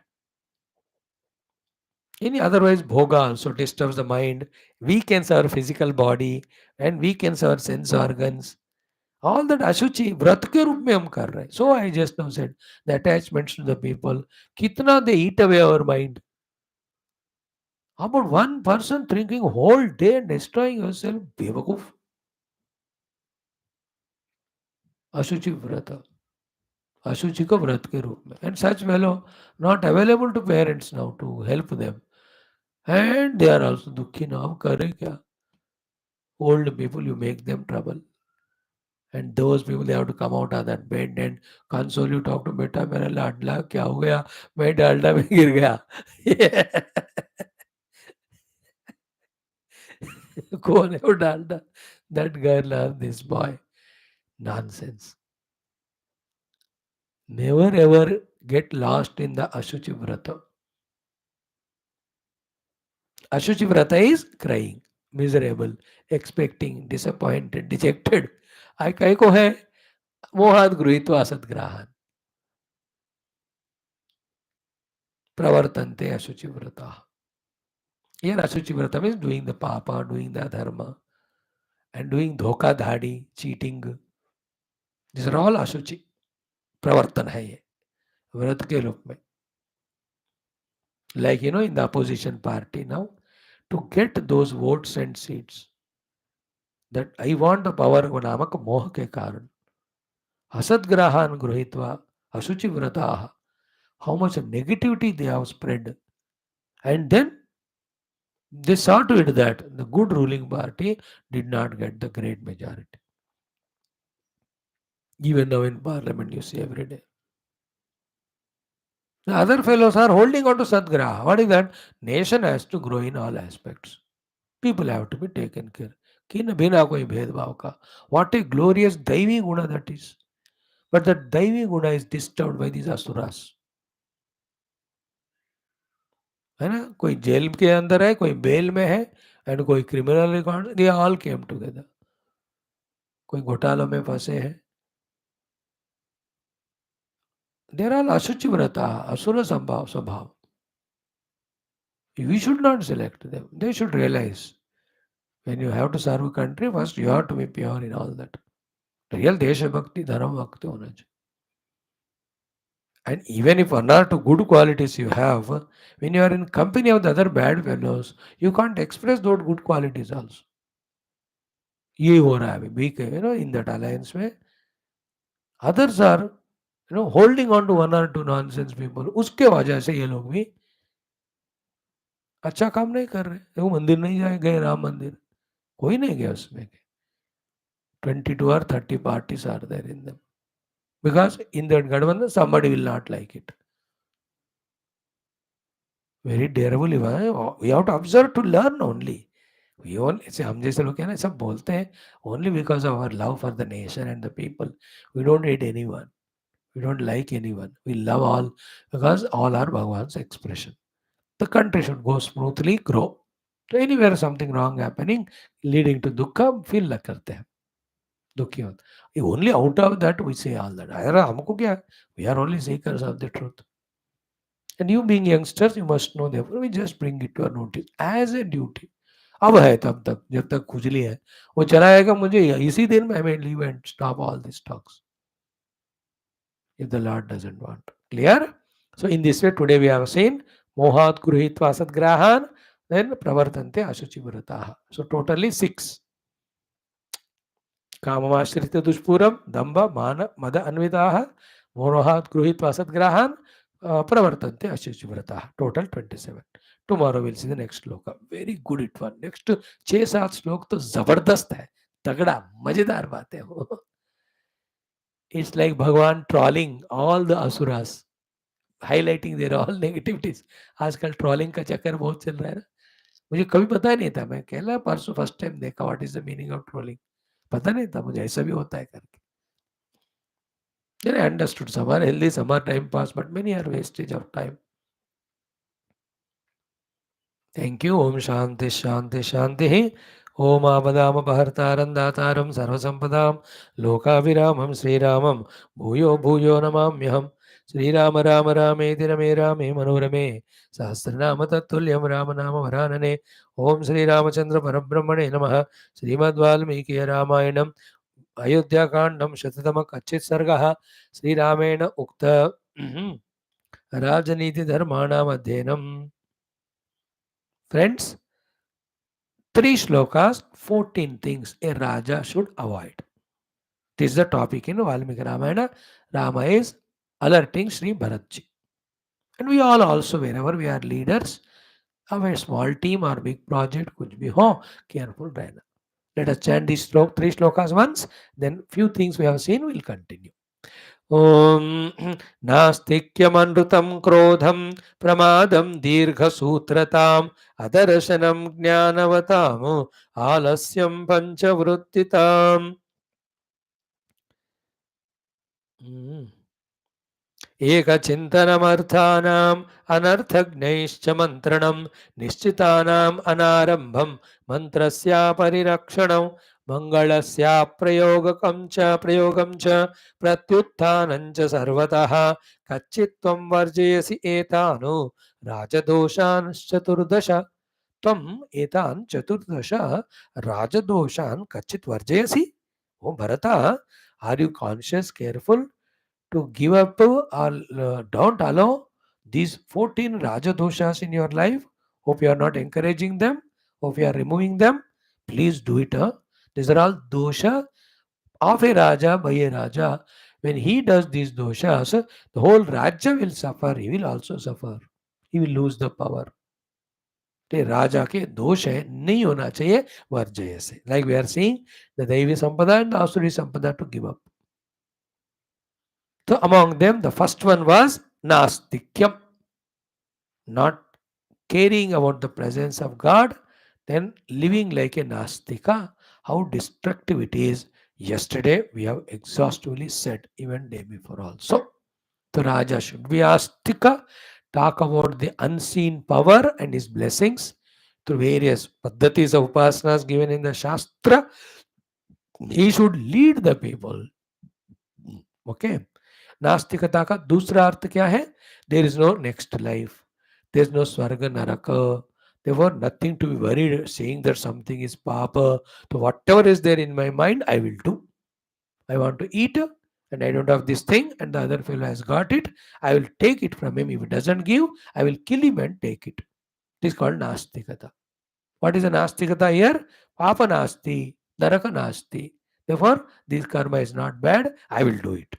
Any otherwise, bhoga also disturbs the mind, weakens our physical body, and weakens our sense organs. All that ashuchi, व्रत के रूप में हम कर रहे हैं. So I just now said, the attachments to the people, कितना they eat away our mind. How about one person drinking whole day and destroying yourself? बेवकूफ. अशुचि व्रत. अशुचि को व्रत के रूप में. And such fellow not available to parents now to help them. And they are also दुखी now. अब करें क्या? Old people, you make them trouble. And those people, they have to come out of that bed and console you, talk to beta मेरा लाडला क्या हो गया, मैं डालडा में गिर गया. कौन है वो Dalda? That girl or this boy? Nonsense. Never ever get lost in the Ashuchi Vrata. Ashuchi Vrata is crying, miserable, expecting, disappointed, dejected. I काय को है मोहात गृहीत्वा सद्ग्राहान् pravartante Ashuchi Vrata. Here Ashuchi Vrata means doing the papa, doing the dharma, and doing dhoka dhadi, cheating. These are all Ashuchi. प्रवर्तन है ये व्रत के रूप में. Like in the opposition party now, to get those votes and seats, that I want the power नामक मोह के कारण असद्ग्रहान् गृहीत्वा अशुचि व्रताः, how much negativity they have spread. And then they saw to it that the good ruling party did not get the great majority. Even now in parliament you see every day. The other fellows are holding on to Sadgraha. What is that? Nation has to grow in all aspects. People have to be taken care. किन बिना कोई भेदभाव का. What a glorious दैवी guna that is. But that दैवी guna is disturbed by these asuras. है ना? कोई जेल के अंदर है, कोई बेल में है, एंड कोई criminal record, they all came together. कोई घोटालों में फंसे हैं. देर आर अशुचि व्रता, असुर स्वभाव. We should not select them. They should realize when you have to serve a country, first you have to be pure in all that. Real Deshabhakti, Dharma Bhakti hona chahiye. And even if one or two good qualities you have, when you are in company of the other bad fellows, you can't express those good qualities also. ये हो रहा है अभी beak है in that alliance में. Others are holding on to one or two nonsense people. उसके वजह से ये लोग भी अच्छा काम नहीं कर रहे. वो मंदिर नहीं जाए गए, राम मंदिर कोई नहीं गया उसमें. 22 or 30 parties are there in them. Because in that Gadbandhan, somebody will not like it. Very dareable. We have to observe to learn only. We only, हम जैसे लोग हैं ना सब बोलते हैं only because of our love for the nation and the people. We don't hate anyone. We don't like anyone. We love all because all are Bhagavan's expression. The country should go smoothly, grow. So anywhere something wrong happening, leading to dukkha, feel like करते हैं. दुखी होते. Only out of that we say all that. अरे हमको क्या? We are only seekers of the truth. And you being youngsters, you must know, therefore we just bring it to our notice as a duty. अब है तब तक जब तक खुजली है वो चलाएगा मुझे इसी दिन में I may leave and stop all these talks if the Lord doesn't want. Clear? So in this way today we have seen mohat gruhitva sadgrahan, then pravartante ashuchi vrataha. So totally 6. काममाश्रित्य दुष्पूरम दंभ मान मद अन्विताः मोहात् गृहीत्वा सद्ग्राहान् प्रवर्तन्ते अशुचिव्रताः. Total 27. Tomorrow will see the next shloka. Very good it one. Next 6-7 श्लोक तो जबरदस्त है, तगड़ा मजेदार बात है वो. It's like Bhagwan trolling all the asuras, highlighting their all negativities. आजकल ट्रॉलिंग का चक्कर बहुत चल रहा है ना. मुझे कभी पता नहीं था, मैं कहला परसों फर्स्ट टाइम देखा what is the meaning of trolling. पता नहीं था मुझे ऐसा भी होता है करके. Then I understood some are healthy, some are time pass, but many are wastage of time. Thank you. Om Shanti Shanti Shanti. Om Abadam Bhartaram Dataram Sarvasampadam Lokaviramam Sri Ramam Bhuyo Bhuyo Namamyaham. Sri Rama Rama Rameti Rame Rame Manorame Sahasranama Tattulyam Ramanama Varanane. Om Sri Ramachandra Parabrahmane Namaha. Srimad Valmiki Ramayanam Ayodhya कांडम शततम कच्चित सर्गः श्रीरामेण उक्त राजनीति धर्माणाम अध्ययनम. Friends, 3 shlokas, 14 things a Raja should avoid. This is the topic in Valmiki Ramayana. Rama is alerting Sri Bharatji. And we all also, wherever we are leaders of a small team or big project, कुछ भी हो, careful रहना. Let us chant these three shlokas once, then few things we have seen will continue. Om Nastikyamanrutam Krodham Pramadam Dirghasutratam Adarashanam Jnanavatam Alasyam Panchavrittitam. एकचिन्तनमर्थानाम् अनर्थज्ञैश्च मन्त्रणं निश्चितानाम् अनारम्भं मन्त्रस्यापरिरक्षणं मङ्गलस्याप्रयोगं च प्रत्युत्थानं च सर्वतः कच्चित्त्वं वर्जयसि एतानु राजदोषांश्चतुर्दश त्वम् एतान् चतुर्दश राजदोषान् कच्चित् वर्जयसि. O Bharat, are you conscious careful to give up or don't allow these 14 Rajadoshas in your life? Hope you are not encouraging them. Hope you are removing them. Please do it. These are all dosha of a Raja by a Raja. When he does these doshas, the whole Raja will suffer. He will also suffer. He will lose the power. ते राजा के दोष है नहीं होना चाहिए वर्जय से. Like we are seeing the दैवी संपदा and the asuri sampada to give up. So among them, the first one was Nastikyam, not caring about the presence of God, then living like a Nastika. How destructive it is. Yesterday we have exhaustively said, even day before also. So Raja should be Astika, talk about the unseen power and his blessings through various paddhatis of upasanas given in the Shastra. He should lead the people. Okay. नास्तिकता का दूसरा अर्थ क्या है? There is no next life, there is no swarg narak, therefore nothing to be worried saying that something is papa. So whatever is there in my mind I will do. I want to eat and I don't have this thing and the other fellow has got it, I will take it from him. If he doesn't give, I will kill him and take it. It is called nastikata. What is a nastikata here? Papa nasti, naraka nasti, therefore this karma is not bad, I will do it.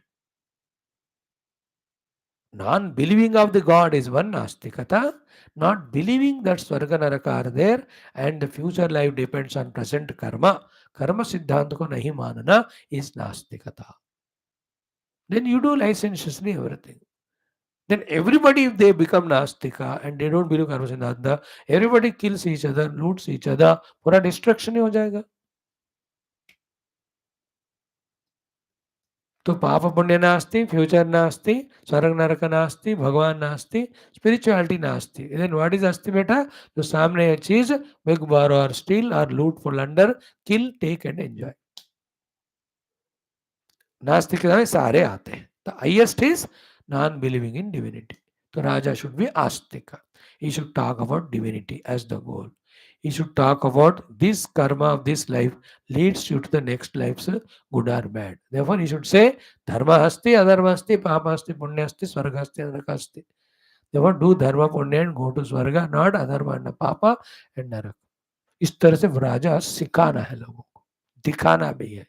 Non-believing of the God is one Nastikata. Not believing that Swarga Naraka are there and the future life depends on present karma. Karma Siddhanta ko nahi manana is Nastikata. Then you do licentiously everything. Then everybody, if they become Nastika and they don't believe Karma Siddhanta, everybody kills each other, loots each other, पूरा destruction ही हो जाएगा. तो पाप पुण्य नास्ति, future नास्ति, स्वर्ग नरक नास्ति, भगवान नास्ति, स्पिरिचुअलिटी नास्ति. देन व्हाट इज अस्ति बेटा? जो सामने है चीज, बिग बार और स्टील और loot for plunder, kill, take and enjoy. नास्तिक में सारे आते हैं. The highest is non believing in divinity. तो raja should be astik. He should talk about divinity as the goal. He should talk about this karma of this life leads you to the next life's good or bad. Therefore, he should say, dharma asti, adharma asti, papa asti, punya asti, swarga asti, naraka asti. Therefore, do dharma punya and go to swarga, not adharma and papa and naraka. इस तरह से राजा सिखाना है लोगों को, दिखाना भी है.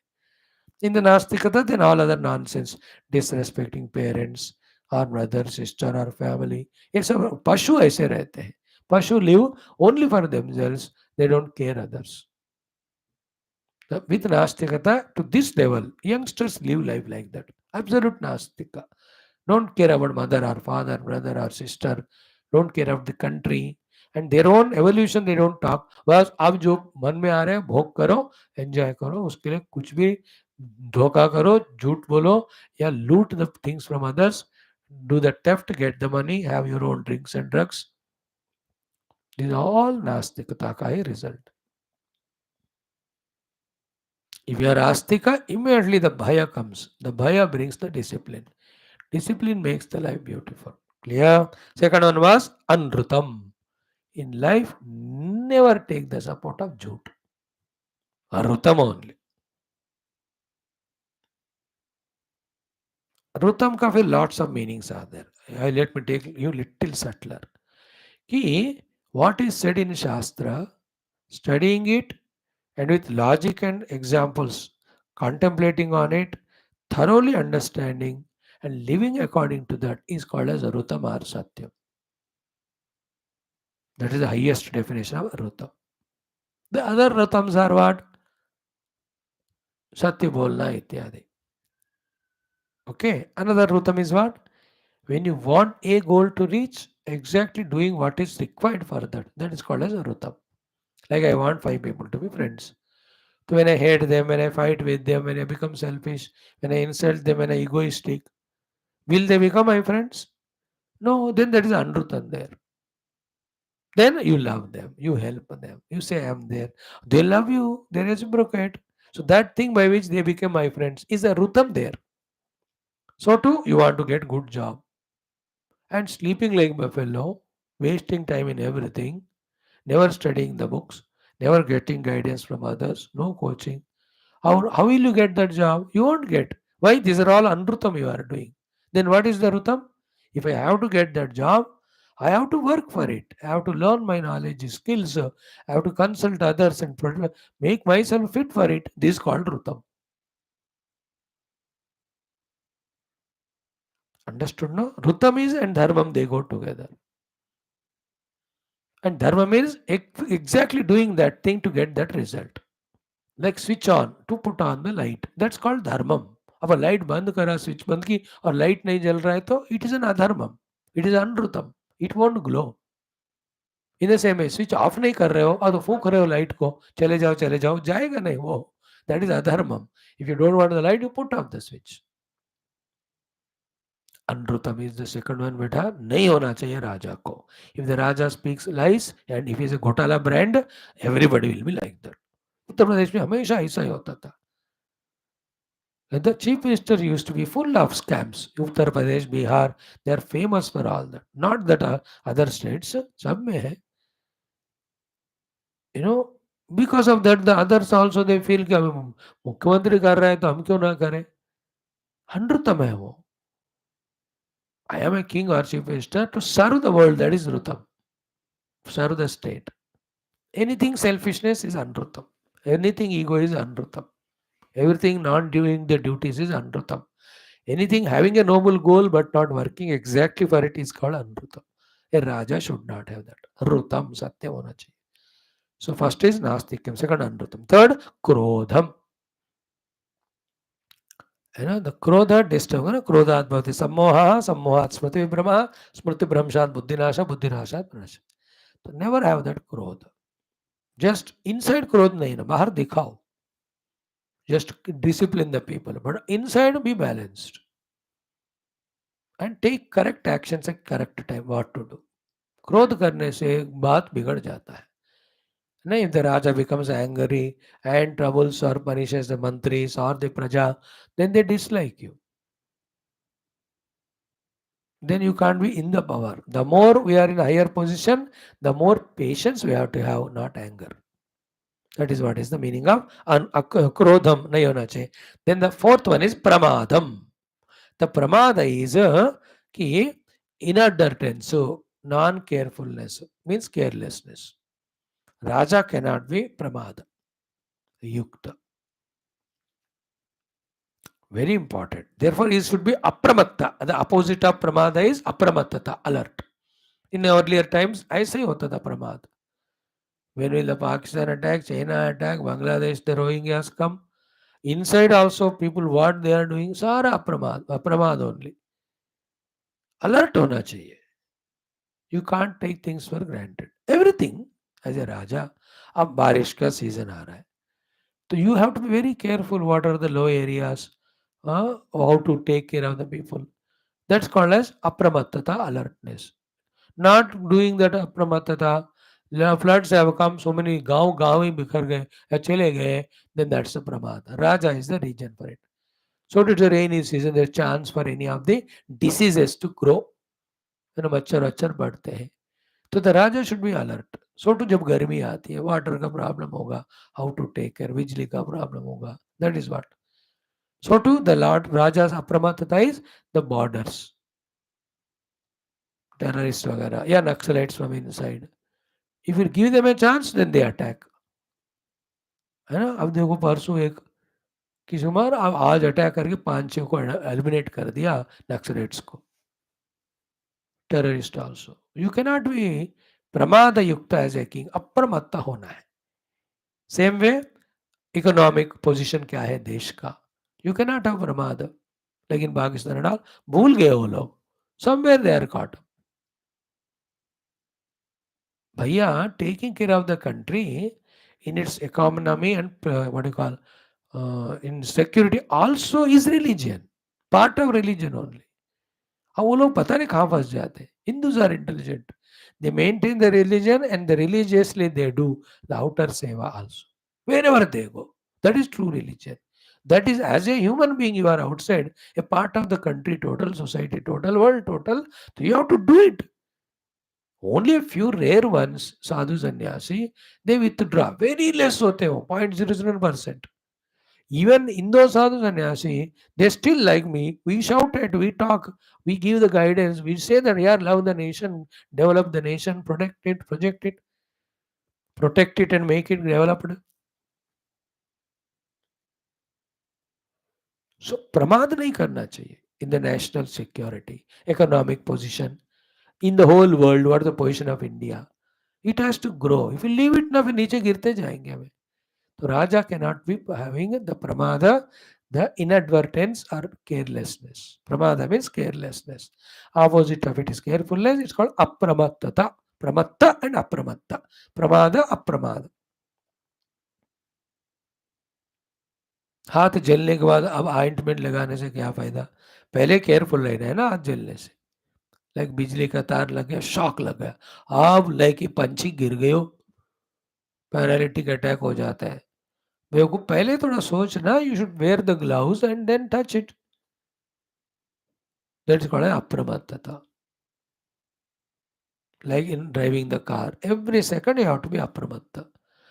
In the Nastikata, then all other nonsense, disrespecting parents or brother, sister or family. ये सब पशु ऐसे रहते हैं. Pashu live only for themselves, they don't care others. With Nastikata, to this level, youngsters live life like that. Absolute Nastika. Don't care about mother or father, brother or sister. Don't care about the country. And their own evolution, they don't talk. बस अब जो मन में आ रहा है भोग करो, enjoy करो, उसके लिए कुछ भी धोखा करो, झूठ बोलो या लूट the things from others, do the theft, get the money, have your own drinks and drugs. These are all Nastikata ka result. If you are Astika, immediately the Bhaya comes. The Bhaya brings the discipline. Discipline makes the life beautiful. Clear? Second one was Anrutam. In life, never take the support of Jhoot. Rutam only. Rutam ka फिर lots of meanings are there. Let me take you little subtler. Ki, what is said in Shastra, studying it and with logic and examples, contemplating on it, thoroughly understanding and living according to that is called as Rutam or Satyam. That is the highest definition of Rutam. The other Rutams are what? सत्य बोलना इत्यादि. Okay, another rutam is what? When you want a goal to reach, exactly doing what is required for that. That is called as a rutam. Like I want five people to be friends. So when I hate them, when I fight with them, when I become selfish, when I insult them, when I egoistic, will they become my friends? No, then that is unrutan there. Then you love them, you help them, you say I'm there. They love you, they reciprocate. So that thing by which they became my friends is a rutam there. So too, you want to get good job and sleeping like buffalo, wasting time in everything, never studying the books, never getting guidance from others, no coaching. How will you get that job? You won't get. Why? These are all unrutam you are doing. Then what is the rutam? If I have to get that job, I have to work for it. I have to learn my knowledge, skills. I have to consult others and make myself fit for it. This is called rutam. Understood? No? Rutam is and dharmam, they go together. And dharma means exactly doing that thing to get that result. Like switch on to put on the light. That's called dharmam. अब light बंद करा switch बंद की और light नहीं जल रहा है तो it is an adharmam. It is anritam. It won't glow. In the same way switch off नहीं कर रहे हो और तो फूक रहे हो लाइट को, चले जाओ जाएगा नहीं वो. That is adharmam. If you don't want the light you put off the switch. Anritam is the second one. बेटा नहीं होना चाहिए राजा को. If the raja speaks lies and if is a ghotala brand, everybody will be like that. Uttar Pradesh में हमेशा ऐसा ही होता था. The chief minister used to be full of scams. Uttar Pradesh, Bihar, they are famous for all that. Not that other states, सब में है. You know, because of that, the others also they feel कि अब मुख्यमंत्री कर रहा है तो हम क्यों ना करें. अनृतम है वो. I am a king or chief minister to serve the world. That is rutam. Serve the state. Anything selfishness is anrutam. Anything ego is anrutam. Everything not doing the duties is anrutam. Anything having a noble goal but not working exactly for it is called anrutam. A raja should not have that. Rutam, satyam hona chahiye. So first is nastikyam, second anrutam. Third, krodham. You know, the krodha disturb, krodhat bhavati sammoha, sammohat smriti vibhrama, smriti bhramshat buddhinasha, buddhinashat pranasha. So never have that krodha. Just inside krodh nahi na, bahar dikhao. Just discipline the people, but inside be balanced. And take correct actions at correct time, what to do. क्रोध करने से बात बिगड़ जाता है. नहीं, if the raja becomes angry and troubles or punishes the mantris or the praja, then they dislike you. Then you can't be in the power. The more we are in a higher position, the more patience we have to have, not anger. That is what is the meaning of krodham nahi hona chahiye. Then the fourth one is pramadam. The pramada is ki inadvertence, so non-carefulness means carelessness. Raja cannot be pramada, yukta. Very important. Therefore, he should be apramatta. The opposite of pramada is apramattata, alert. In earlier times, ऐसे ही होता था pramad. When will the Pakistan attack, China attack, Bangladesh, the Rohingyas come? Inside also, people what they are doing, सारा apramad only. Alert होना चाहिए. You can't take things for granted. Everything as a raja. अब बारिश का season आ रहा है. So you have to be very careful what are the low areas, how to take care of the people. That's called as apramattata, alertness. Not doing that apramattata, floods have come, so many गाँव ही बिखर गए या चले गए, then that's the pramada. Raja is the region for it. So it's a rainy season, there's chance for any of the diseases to grow. मच्छर बढ़ते हैं. तो the raja should be alert. So too जब गर्मी आती है, वाटर का problem होगा, हाउ टू टेक केयर, बिजली का प्रॉब्लम होगा. That is what. So to the lord raja apramattata is the borders. Terrorist वगैरह या Naxalites from inside. If you give them a chance then they attack. है ना. अब देखो परसों एक किसी मार आज अटैक करके 5-6 को एलिमिनेट कर दिया नक्सलाइट्स को. Terrorist also. You cannot be प्रमाद युक्त एज ए किंग. अप्रमत्ता होना है. सेम वे इकोनॉमिक पोजीशन क्या है देश का, यू कैन नॉट हैव प्रमाद. लेकिन पाकिस्तान एंड ऑल भूल गए वो लोग, समवेयर दे आर कॉट. भैया, taking care of the country in its economy and what you call in security also is religion, part of religion only. अब वो लोग पता नहीं कहाँ फंस जाते हैं. Hindus are intelligent. They maintain the religion and the religiously they do the outer seva also. Wherever they go. That is true religion. That is as a human being you are outside, a part of the country, total society, total world, total. So you have to do it. Only a few rare ones, sadhu sannyasi, they withdraw. Very less होते हो, 0.00%. Even in those sadhu sannyasi, they still like me. We shout it, we talk, we give the guidance, we say that yeah, love the nation, develop the nation, protect it and make it developed. So प्रमाद नहीं करना चाहिए in the national security, economic position, in the whole world, what is the position of India? It has to grow. If you leave it ना फिर नीचे गिरते जाएंगे हमें. So Raja cannot be having the pramada, the inadvertence or carelessness. Pramada means carelessness. Opposite of it is carefulness. It's called apramattata. Pramatta and apramatta. Pramada, apramada. हाथ जलने के बाद अब ऑइंटमेंट लगाने से क्या फायदा. पहले केयरफुल रहना है ना हाथ जलने से. लाइक बिजली का तार लग गया, शॉक लग गया, अब लाइक पंछी गिर गए हो, पैरालिटिक अटैक हो जाता है. बेवकूफ, पहले थोड़ा सोचना. You should wear the gloves and then touch it. That's called apramattata. Like in driving the car, every second you have to be apramatta.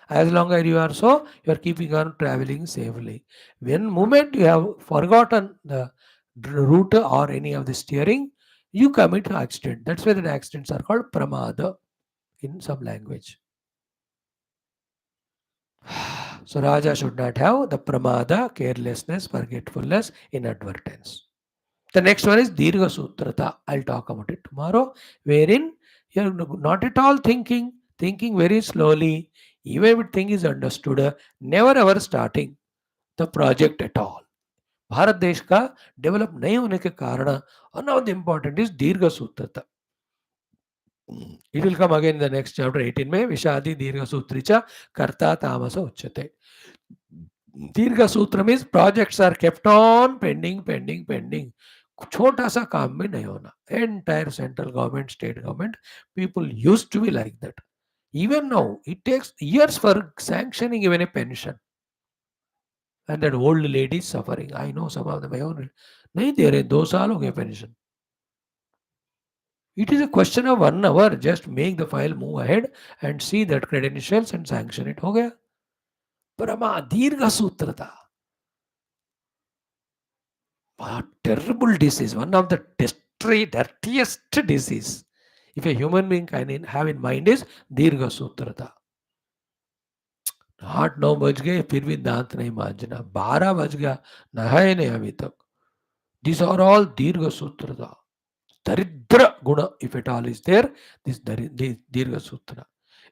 As long as you are so, you are keeping on traveling safely. When moment you have forgotten the route or any of the steering, you commit accident. That's why the accidents are called pramada in some language. So Raja should not have the pramada, carelessness, forgetfulness, inadvertence. The next one is Dirgha Sutrata. I'll talk about it tomorrow, wherein you're not at all thinking very slowly, even if thing is understood, never ever starting the project at all. Bharat देश का develop नहीं होने के कारण one of the important is दीर्घ सूत्रता. It will come again in the next chapter 18 में विषादी दीर्घ सूत्री च कर्ता तामस उच्यते. दीर्घ सूत्र means projects are kept on pending. छोटा सा काम में नहीं होना. Entire central government, state government, people used to be like that. Even now it takes years for sanctioning even a pension. And that old lady is suffering. I know some of them. नहीं दे रहे, 2 साल हो गए pension. It is a question of 1 hour. Just make the file move ahead and see that credentials and sanction it. हो गया. परमा दीर्घ सूत्रता. A terrible disease, one of the dirtiest disease. If a human being can have in mind is Dirgha Sutrata. 8-9 बज गए फिर भी दांत नहीं मांजना, 12 बज गया नहाए नहीं अभी तक. These are all Dirgha Sutrata. दरिद्र गुण if at all is there, this Dirgha Sutra.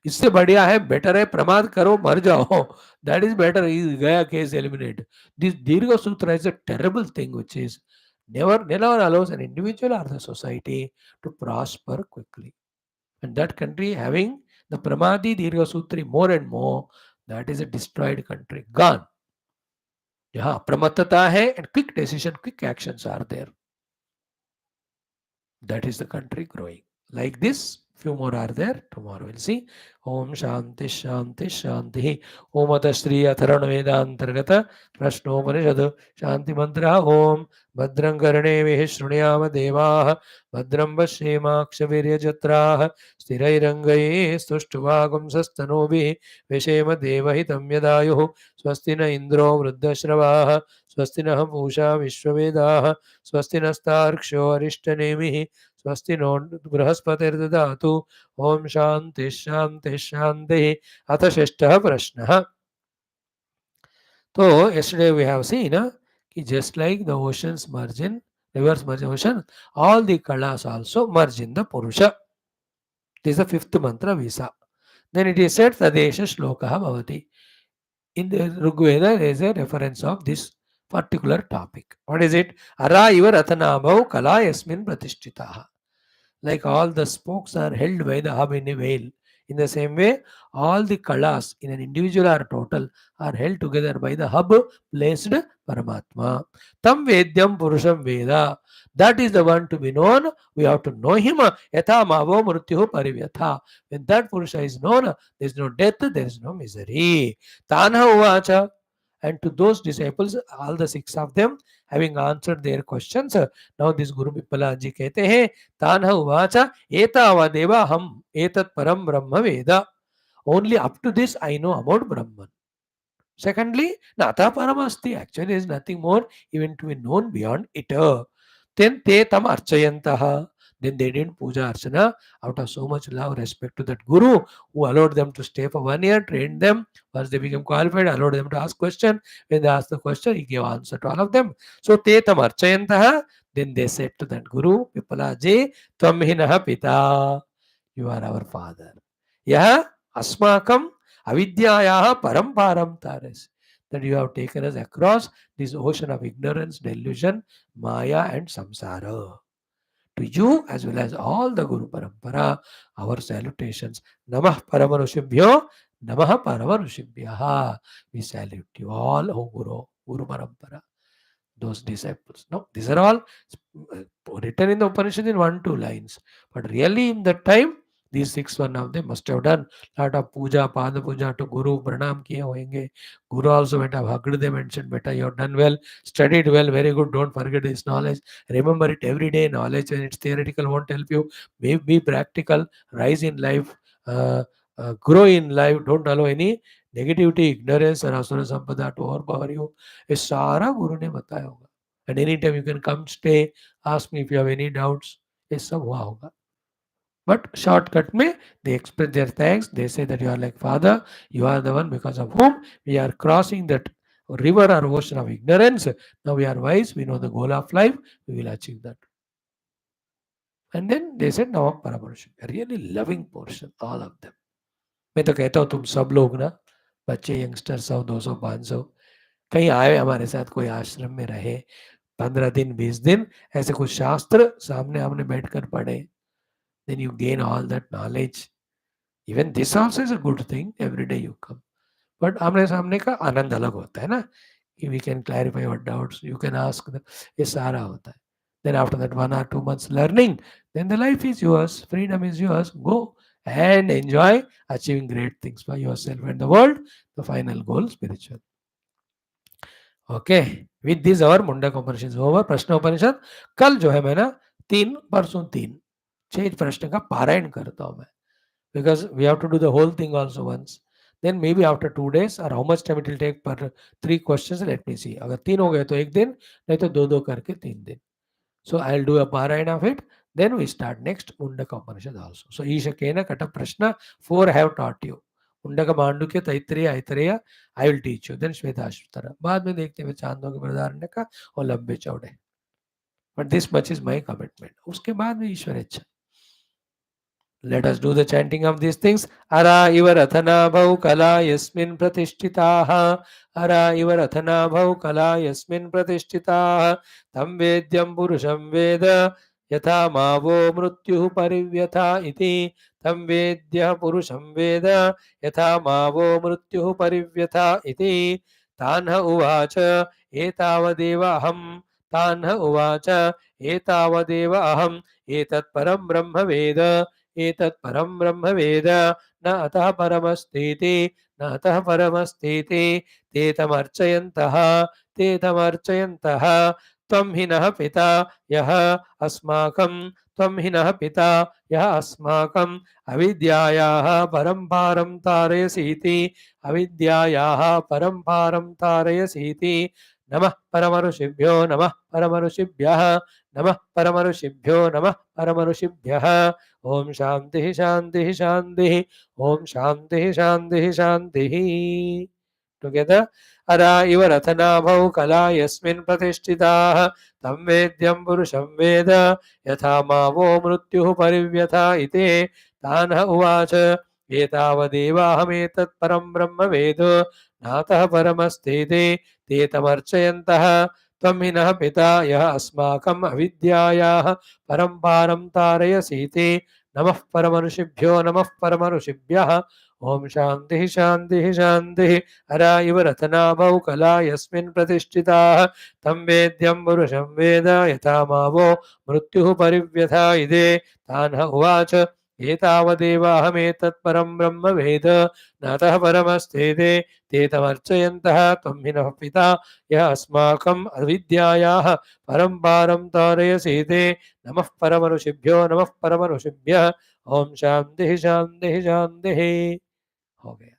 इससे बढ़िया है, बेटर है प्रमाद करो मर जाओ. That is better. गया case eliminate. This Dirgha Sutra is a terrible thing which is never allows an individual or the society to prosper quickly. And that country having the Pramadi Dirgha Sutri more and more, that is a destroyed country. Gone. जहाँ प्रमत्तता है and quick decision, quick actions are there. That is the country growing. Like this, few more are there. Tomorrow we'll see. Om Shanti Shanti Shanti. Om Atashri Atharan Vedantargata Prashnopanishad Shanti Mantra Om Bhadram Karne Vihishrunyama Devaha Bhadram Vashyema Kshavirya Jatraha Sthirairangaye Stushtvagam Sastanobi Vishema Devahitam Yadayo Swastina Indro Vruddhashravaha Swastina Pusha Vishwavedaha स्वस्ति नस्तार्क्ष्यो अरिष्टनेमिः स्वस्ति no बृहस्पतिर्ददातु. Om Shanti शांति शांति. अथ षष्ठः प्रश्नः. तो yesterday we have seen कि just like the oceans merge in rivers merge in ocean, all the kalas also merge in the Purusha. This is the 5th mantra Visa. Then it is said Tadesha Shlokaha Bhavati. In the Rigveda, there is a reference of this particular topic. What is it? Ara iva rathanabhav kala yasmin pratishtitaha. Like all the spokes are held by the hub in a whale. In the same way, all the kalas in an individual or total are held together by the hub placed Paramatma. Tam Vedyam Purusham Veda. That is the one to be known. We have to know him. Yatha Mavo Mrutyuhu Parivyatha. When that Purusha is known, there is no death, there is no misery. Tanha Uvacha. And to those disciples, all the six of them, having answered their questions, now this Guru Pippala ji कहते हैं तानः उवाच एतावदेव हम एतत् परम ब्रह्म वेद. Only up to this I know about Brahman. Secondly, Natha Paramasti. Actually, there is nothing more even to be known beyond it. Then te tam archayantaha. Then they didn't puja archana out of so much love, respect to that Guru who allowed them to stay for 1 year, trained them. Once they became qualified, allowed them to ask question. When they asked the question, he gave answer to all of them. So te tam archayantaha. Then they said to that Guru, Pippalaji, Tvam hinaha pita. You are our father. Yaha asmakam avidyayaha paramparam tares. That you have taken us across this ocean of ignorance, delusion, maya and samsara. To you as well as all the Guru Parampara, our salutations. Namah Paramanushibhyo, Namah Paramanushibhyaha. We salute you all, O Guru, Guru Parampara, those disciples. No, these are all written in the Upanishad in 1-2 lines. But really in that time, these 6 one of them must have done lot of puja, pada puja to Guru, pranam kiye hoenge. Guru also went up, hugged them and said, beta, you have done well, studied well, very good, don't forget this knowledge. Remember it every day. Knowledge when it's theoretical won't help you. Be practical, rise in life, grow in life, don't allow any negativity, ignorance और असुर संपदा to overpower you. ये सारा गुरु ने बताया होगा. And anytime you can come stay, ask me if you have any doubts. ये सब हुआ होगा. But shortcut में they express their thanks. They say that you are like Father, you are the one because of whom we are crossing that river or ocean of ignorance. Now we are wise, we know the goal of life, we will achieve that. And then they said Navam Paramanusham. A really loving portion, all of them. मैं तो कहता हूँ तुम सब लोग ना, बच्चे youngsters हो 200-500, कहीं आए हमारे साथ कोई आश्रम में रहे 15 दिन 20 दिन, ऐसे कुछ शास्त्र सामने हमने बैठकर पढ़े. Then you gain all that knowledge. Even this also is a good thing. Every day you come. But आमने सामने का आनंद अलग होता है ना, कि we can clarify your doubts, you can ask them, ये सारा होता है. Then after that 1 or 2 months learning, then the life is yours, freedom is yours. Go and enjoy achieving great things for yourself and the world. The final goal, spiritual. Okay, with this our Mundak Upanishad over. Prashna Upanishad कल जो है मैं ना 6 प्रश्न का पारायण करता हूं मैं, because we have to do the whole thing also once. Then maybe after 2 days और how much time it will take पर 3 क्वेश्चंस, लेट मी सी. अगर 3 हो गए तो 1 दिन, नहीं तो 2 करके 3 दिन. So I'll do a parayana of it. Then we start next Mundaka Upanishad also. So Ishakena Kata Prashna 4 I have taught you. Mundaka Mandukya Taittiriya Aitareya I will teach you. Then Shvetashvatara. बाद में देखते हैं चांदों के बृहदारण्य का और लंबे चौड़े. But this much is my commitment. उसके बाद में ईश्वर इच्छा. Let us do the chanting of these things. Ara iva rathana bhau kala yasmin pratishtitaha. Ara iva rathana bhau kala yasmin pratishtitaha. Tam vedyam purusham veda. Yatha mavo mrutyuh parivyatha iti. Tam vedya purusham veda. Yatha mavo mrutyuh parivyatha iti. Tanha uvacha etavadeva aham. Tanha uvacha etavadeva aham. Etat param brahma veda. एतत् परं ब्रह्म वेद न अतः परमस्तीति न अतः परमस्तीति ते तमर्चयन्तः त्वं हि नः पिता यः अस्माकं त्वं हि नः पिता यः अस्माकम् अविद्यायाः परम्पारं तारयसीति अविद्यायाः परम्पारं तारयसीति. नमः परमऋषिभ्यो नमः परमऋषिभ्यः नमः परमऋषिभ्यो नमः परमऋषिभ्यः. ओम शांति शांति शांति. ओम शांति शांति शांति. टुगेदर. अरा इव रथनाभौ कला यस्मिन् प्रतिष्ठिताः तं वेद्यं पुरुषं वेद यथा मावो मृत्युः परिव्यथा इति. तानः उवाच एतावदेवाहमेतत् परं ब्रह्म वेद नातः परमस्तेते ते तमर्चयन्तः त्वं हि नः पिता यः अस्माकम् अविद्यायाः परम्पारं तारयसीते नमः परमऋषिभ्यो नमः परमऋषिभ्यः ओम शांति शांति शांति हरा इव रतनाभौ कला यस्मिन् प्रतिष्ठिताः तं वेद्यं पुरुषं वेद यथा मावो मृत्युः परिव्यथायते तानः उवाच एतावदेवाहमेतत् परं ब्रह्म वेद नातः परमस्तेते ते तमर्चयन्तः त्वं हि नः पिता यः अस्माकम् अविद्यायाः परम्पारं तारयसीते नमः परमऋषिभ्यो नमः परमऋषिभ्यः ओम शांति शांति शांति हो गया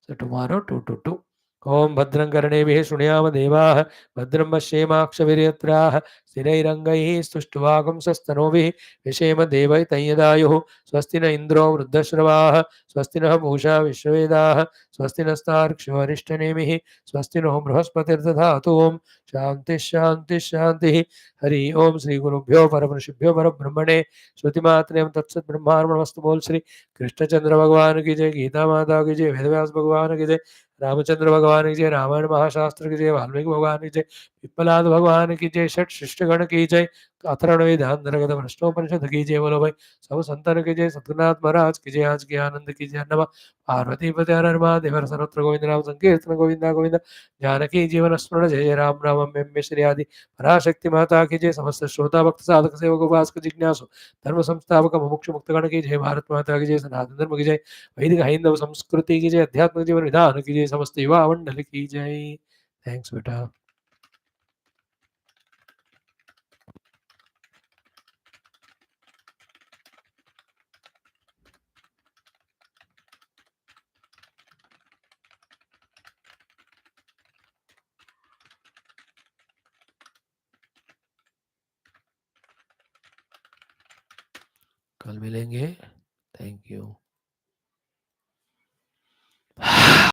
So tomorrow 2 to 2. ओम भद्रं कर्णेभिः शृणुयाम देवाः भद्रं पश्येमाक्षभिर्यत्राः स्थिरैरङ्गैः स्तुष्ट्वागुंसस्तनूभिः विषेम देवैतञ्यदायुः स्वस्ति न इन्द्रो वृद्धश्रवाः स्वस्ति नः पूषा विश्ववेदाः स्वस्ति नस्तार्क्ष्यो अरिष्टनेमिः स्वस्ति नो बृहस्पतिर्दधातु ओम शांति शांति शांति हरि ओम श्री गुरुभ्यो परमऋषिभ्यो परब्रह्मणे श्रुतिमात्रेयं तत्सत् ब्रह्मार्पणमस्तु बोल श्री कृष्णचंद्र भगवान की जय गीता माता की जय वेदव्यास भगवान की जय रामचंद्र भगवान की जय रामायण महाशास्त्र की जय वाल्मीकि भगवान की जय पिप्पलाद भगवान की जय षट शिष्टगण की जय अथर्वण वेदांतर्गत प्रश्नोपनिषद की जय बोलो भाई सब संतन की जय सतगुरुनाथ महाराज की जय आज के आनंद की जय नमः पार्वती पति हर हर महादेव सर्वत्र गोविंद नाम संकीर्तन गोविंदा गोविंद जानकी जीवन स्मरण जय जय राम राम में श्री आदि पराशक्ति माता की जय समस्त श्रोता भक्त साधक सेवक उपासक जिज्ञासु धर्म संस्थापक मुमुक्षु मुक्तगण की जय भारत माता की जय सनातन धर्म की जय वैदिक हैंदव संस्कृति की जय अध्यात्म जीवन विधान की जय समस्त युवा मंडल की जय थैंक्स बेटा कल मिलेंगे थैंक यू